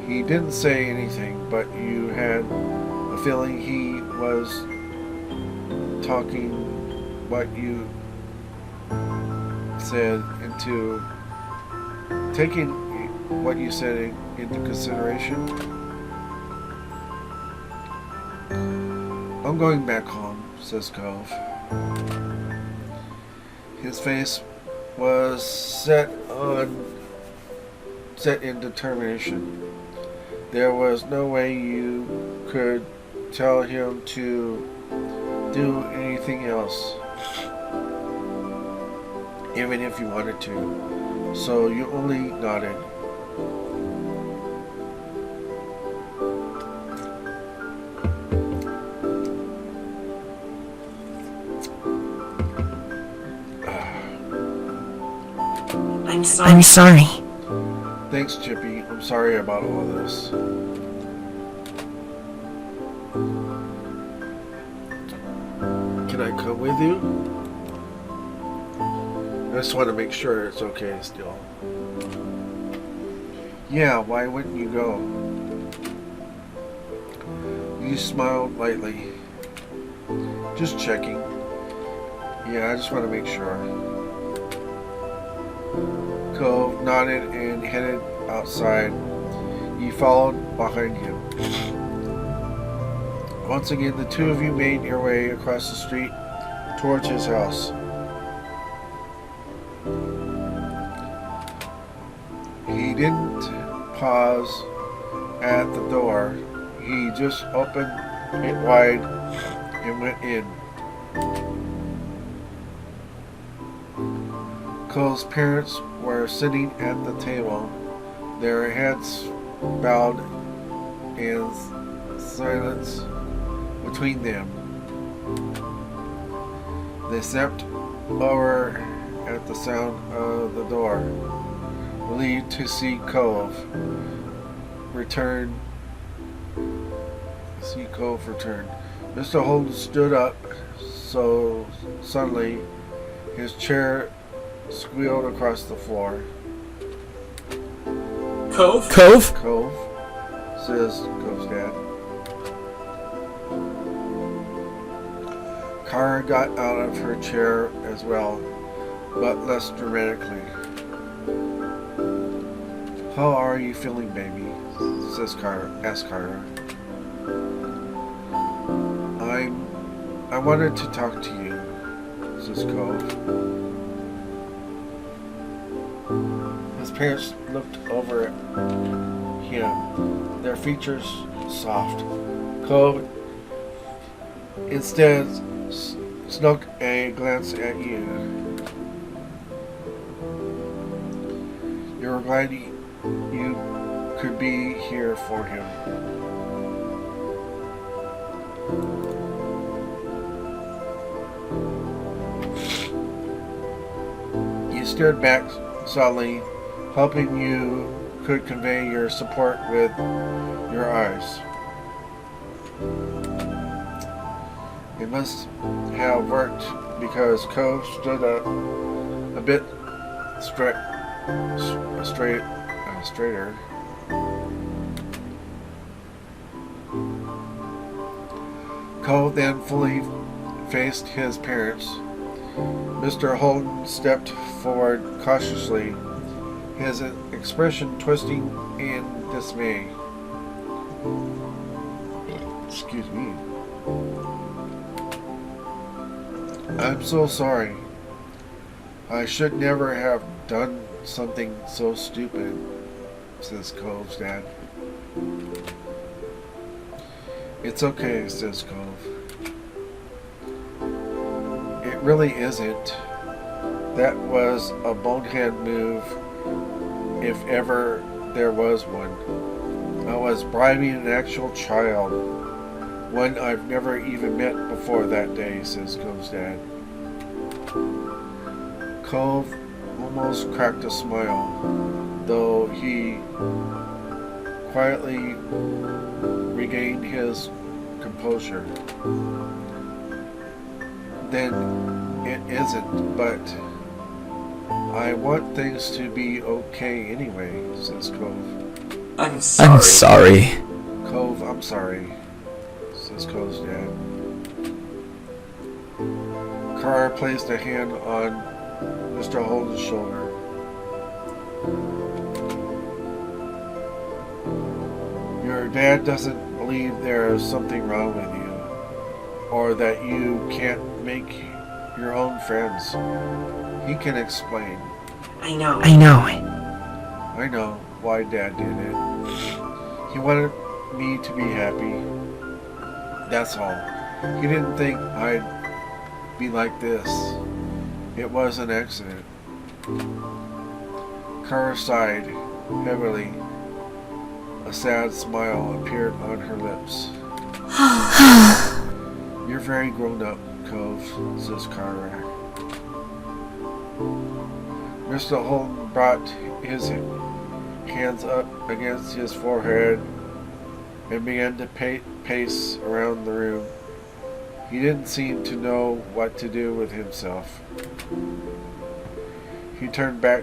He didn't say anything, but you had a feeling he was talking what you said into taking what you said into consideration. I'm going back home, says Cove. His face was set in determination. There was no way you could tell him to do anything else, even if you wanted to. So you only nodded. sorry. I'm sorry. Thanks, Chippy. I'm sorry about all this. Can I come with you? I just want to make sure it's okay still. Yeah, why wouldn't you go? You smiled lightly. Just checking. Yeah, I just want to make sure. Cove nodded and headed outside. He followed behind him. Once again, the two of you made your way across the street towards his house. He didn't pause at the door. He just opened it wide and went in. Cole's parents were sitting at the table, their heads bowed and silence between them. They stepped over at the sound of the door, relieved to see Cove return. Mr. Holden stood up so suddenly his chair squealed across the floor. Cove? Cove? Cove, says Cove's dad. Kara got out of her chair as well, but less dramatically. How are you feeling, baby? Asked Kara. I wanted to talk to you, says Cove. His parents looked over at him, their features soft. Cove instead snuck a glance at you. You were glad you could be here for him. You stared back solidly, hoping you could convey your support with your eyes. It must have worked because Cove stood up a bit straighter. Cove then fully faced his parents. Mr. Holden stepped forward cautiously, his expression twisting in dismay. Excuse me. I'm so sorry. I should never have done something so stupid, says Cove's dad. It's okay, says Cove. It really isn't. That was a bonehead move, if ever there was one. I was bribing an actual child, one I've never even met before that day, says Cove's dad. Cove almost cracked a smile, though he quietly regained his composure. Then it isn't, but I want things to be okay anyway, says Cove. I'm sorry. Cove, I'm sorry, says Cove's dad. Kara placed a hand on Mr. Holden's shoulder. Your dad doesn't believe there's something wrong with you, or that you can't make your own friends. He can explain. I know. I know. I know why Dad did it. He wanted me to be happy. That's all. He didn't think I'd be like this. It was an accident. Kara sighed heavily. A sad smile appeared on her lips. You're very grown up, Cove, says Kara. Mr. Holden brought his hands up against his forehead and began to pace around the room. He didn't seem to know what to do with himself. He turned back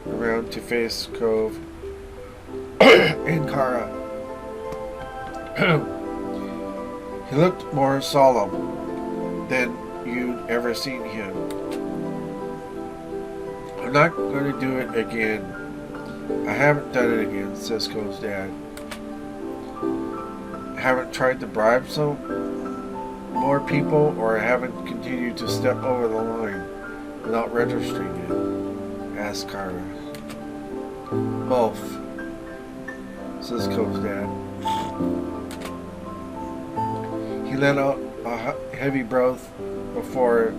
around to face Cove and Kara. He looked more solemn than you'd ever seen him. I'm not going to do it again. I haven't done it again, says Cove's dad. I haven't tried to bribe some more people, or I haven't continued to step over the line without registering it, asked Kara. Both, says Cove's dad. He let out a heavy breath before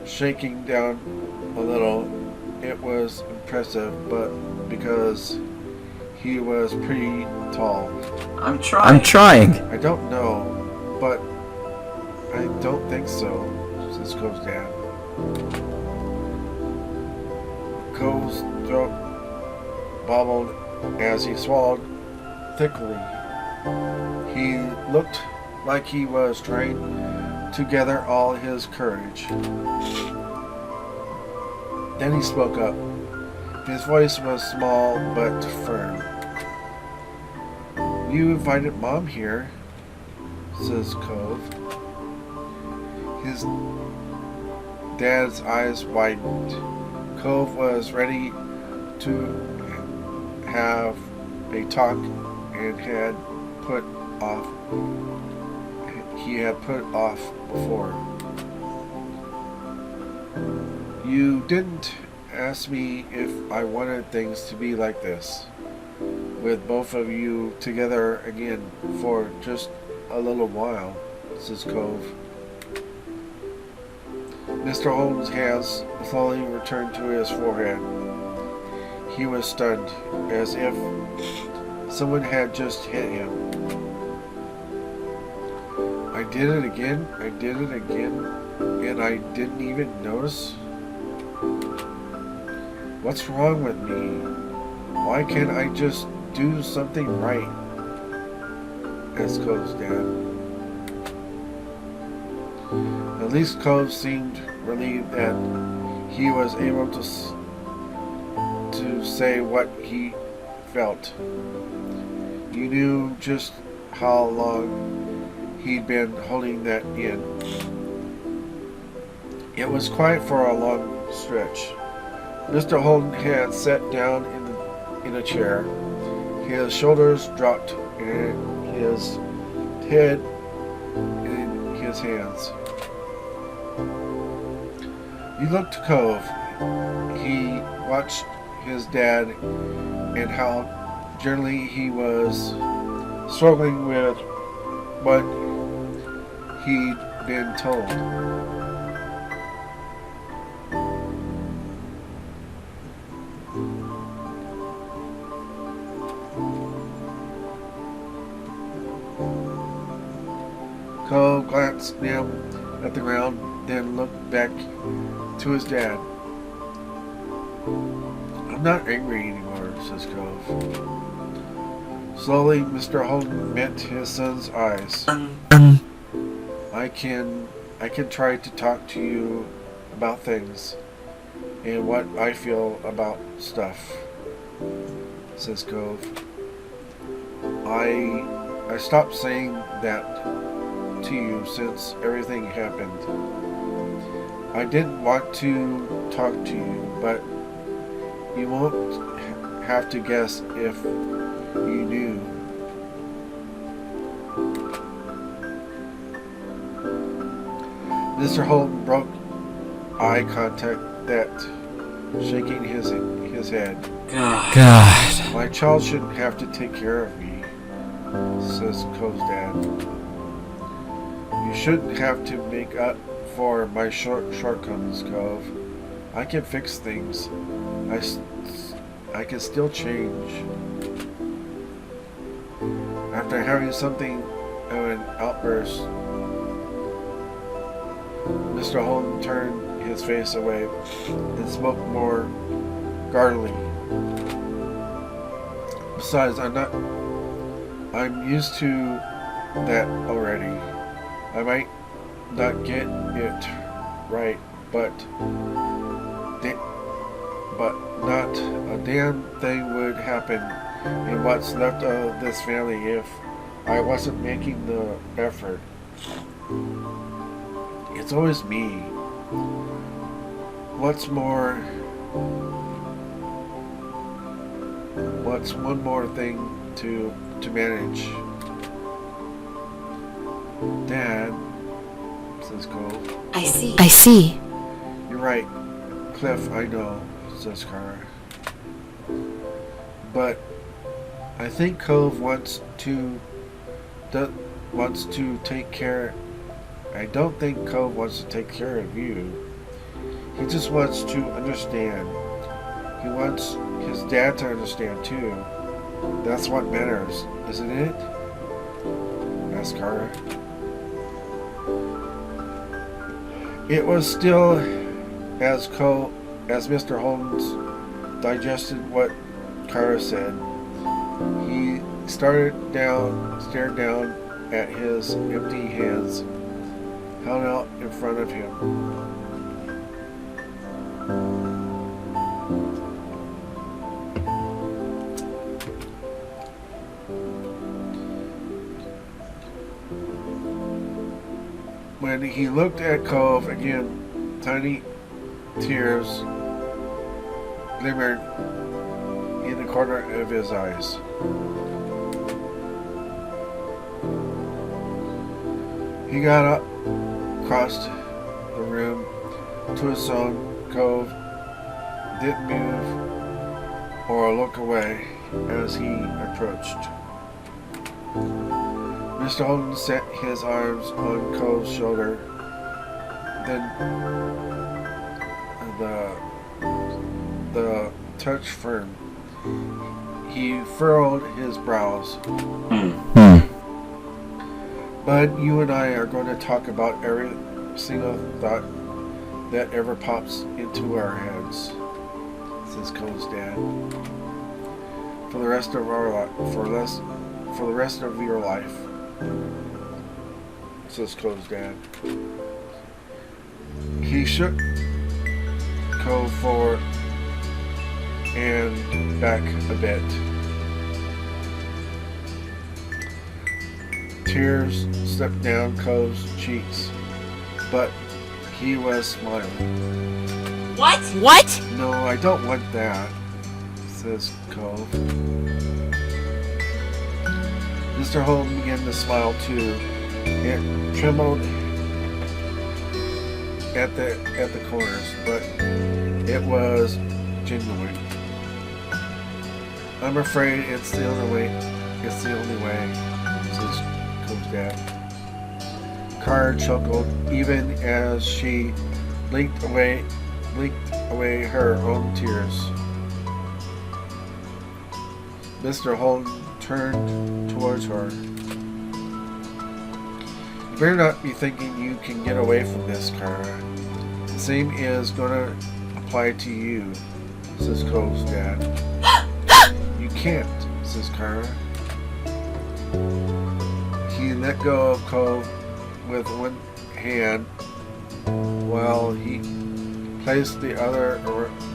shaking down a little. It was impressive, but because he was pretty tall. I'm trying. I don't know, but I don't think so, says Cove's dad. Cove's throat bobbled as he swallowed thickly. He looked like he was trying to gather all his courage. Then he spoke up. His voice was small but firm. You invited Mom here, says Cove. His dad's eyes widened. Cove was ready to have a talk and he had put off before. You didn't ask me if I wanted things to be like this, with both of you together again for just a little while, says Cove. Mr. Holden's hands slowly returned to his forehead. He was stunned, as if someone had just hit him. I did it again, and I didn't even notice? What's wrong with me? Why can't I just do something right? Asked Cove's dad. At least Cove seemed relieved that he was able to say what he felt. You knew just how long he'd been holding that in. It was quiet for a long stretch. Mr. Holden had sat down in a chair. His shoulders dropped and his head in his hands. He looked to Cove. He watched his dad and how gently he was struggling with what he'd been told. Cove glanced down at the ground, then looked back to his dad. I'm not angry anymore, says Cove. Slowly, Mr. Holden met his son's eyes. I can try to talk to you about things and what I feel about stuff, says Cove. I stopped saying that to you since everything happened. I didn't want to talk to you, but you won't have to guess if you knew. Mr. Holden broke eye contact, that shaking his head. God. My child shouldn't have to take care of me, says Cove's dad. You shouldn't have to make up for my shortcomings, Cove. I can fix things. I can still change. After having something of an outburst, Mr. Holden turned his face away and spoke more guardedly. Besides, I'm used to that already. I might not get it right, but not a damn thing would happen in what's left of this family if I wasn't making the effort. It's always me. What's one more thing to manage? Dad, says Cole. I see. You're right, Cliff, I know, says Kara. But I think Cove wants to take care. I don't think Cove wants to take care of you. He just wants to understand. He wants his dad to understand too. That's what matters, isn't it? Asked Kara. It was still as Mr. Holmes digested what Kara said. He stared down at his empty hands held out in front of him. When he looked at Cove again, tiny tears glimmered in the corner of his eyes. He got up, crossed the room to his son. Cove didn't move or look away as he approached. Mr. Holden set his arms on Cove's shoulder, then the touch firm. He furrowed his brows. Bud, you and I are going to talk about every single thought that ever pops into our heads, says Cove's dad. For the rest of your life, says Cove's dad. He shook Cove forward and back a bit. Tears slipped down Cove's cheeks, but he was smiling. What? No, I don't want that, says Cove. Mr. Holden began to smile too. It trembled at the corners, but it was genuine. I'm afraid it's the only way, says Cove's dad. Kara chuckled even as she blinked away her own tears. Mr. Holden turned towards her. You better not be thinking you can get away from this, Kara. The same is gonna apply to you, says Cove's dad. You can't, says Kara. He let go of Cove with one hand while he placed the other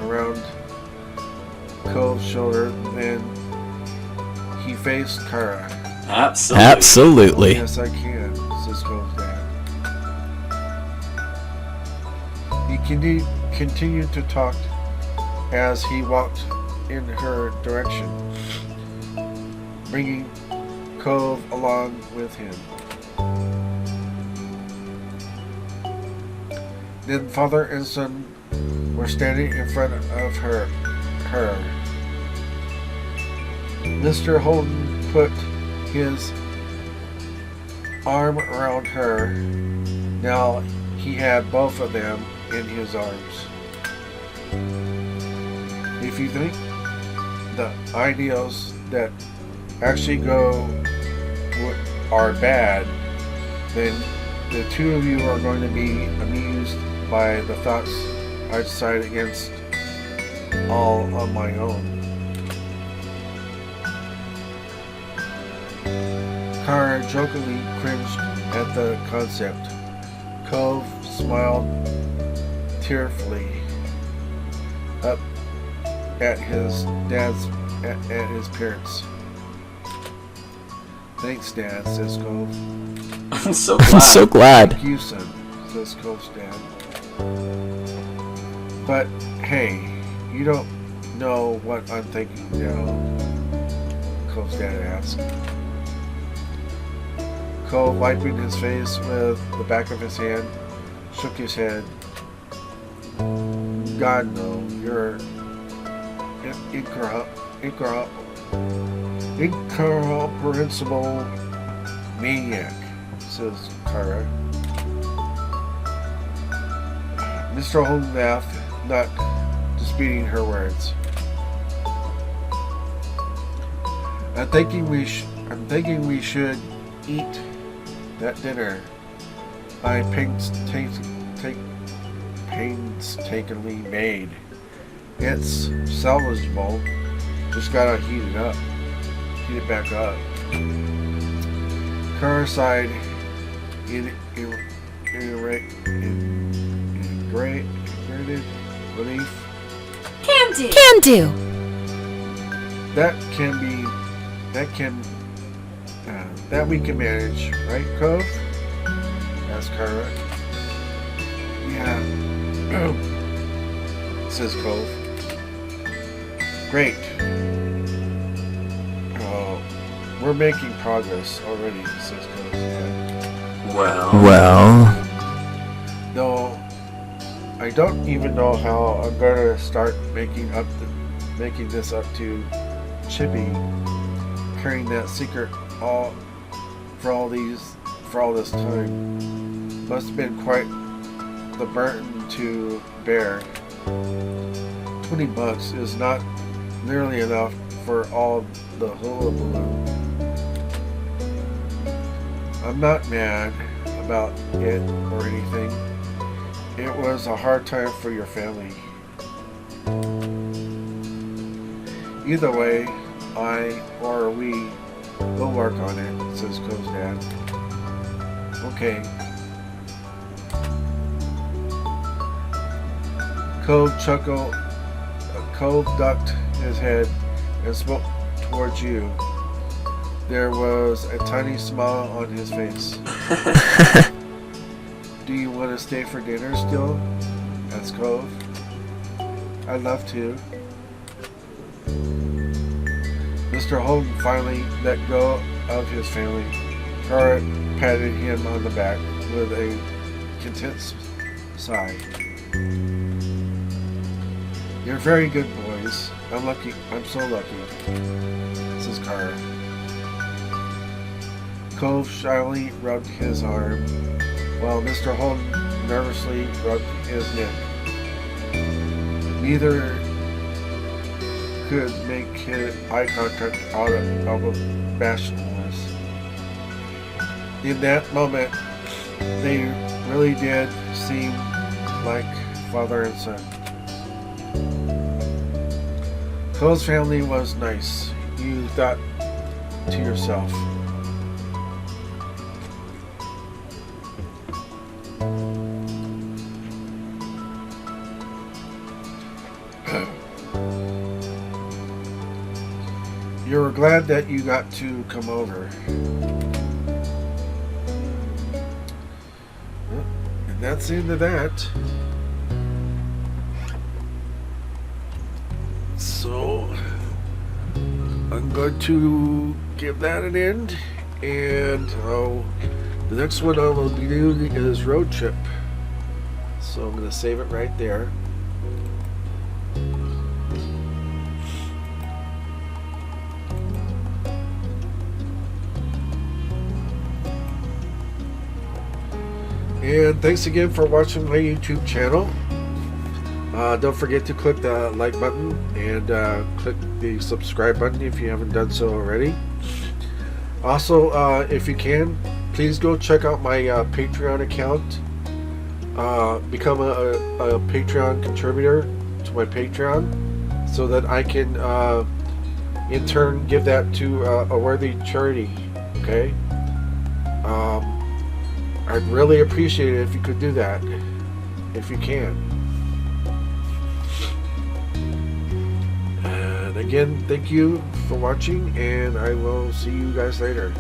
around Cove's shoulder. Then he faced Kara. Absolutely. Yes, I can, says Cove's dad. He continued to talk as he walked in her direction, bringing Cove along with him. Then father and son were standing in front of her. Mr. Holden put his arm around her. Now he had both of them in his arms. If you think the ideals that actually are bad, then the two of you are going to be amused by the thoughts I decided against all on my own. Kara jokingly cringed at the concept. Cove smiled tearfully up at his parents. Thanks, Dad, says Cove. I'm so I'm glad. so glad. Thank you, son, says Cove's dad. But hey, you don't know what I'm thinking now, Cove's dad asked. Cove, wiping his face with the back of his hand, shook his head. God, no, you're incomprehensible maniac, says Kara. Mr. Holden laughed, not disputing her words. I'm thinking we should eat that dinner I painstakingly made. It's salvageable. Just gotta heat it back up. Kara sighed in great relief. Can do. That we can manage, right, Cove? Asked Kara. Yeah, says Cove. Great. We're making progress already, says Cove. Well. Though I don't even know how I'm gonna start making this up to Chippy, carrying that secret for all this time. Must have been quite the burden to bear. $20 is not nearly enough for all the hullabaloo. I'm not mad about it or anything. It was a hard time for your family. Either way, I or we will work on it, says Cove's dad. Okay. Cove ducked his head and spoke towards you. There was a tiny smile on his face. Do you want to stay for dinner still? Asked Cove. I'd love to. Mr. Holden finally let go of his family. Kara patted him on the back with a content sigh. You're very good boys. I'm so lucky, says Kara. Cove shyly rubbed his arm, while Mr. Holden nervously rubbed his neck. Neither could make eye contact out of bashfulness. In that moment, they really did seem like father and son. Cole's family was nice, you thought to yourself. You were glad that you got to come over. And that's the end of that. So I'm going to give that an end, and the next one I will be doing is Road Trip. So I'm going to save it right there. And thanks again for watching my YouTube channel. Don't forget to click the like button and click the subscribe button if you haven't done so already. Also, if you can, please go check out my Patreon account. Become a Patreon contributor to my Patreon. so that I can in turn give that to a worthy charity. Okay. I'd really appreciate it if you could do that, if you can. And again, thank you for watching, and I will see you guys later.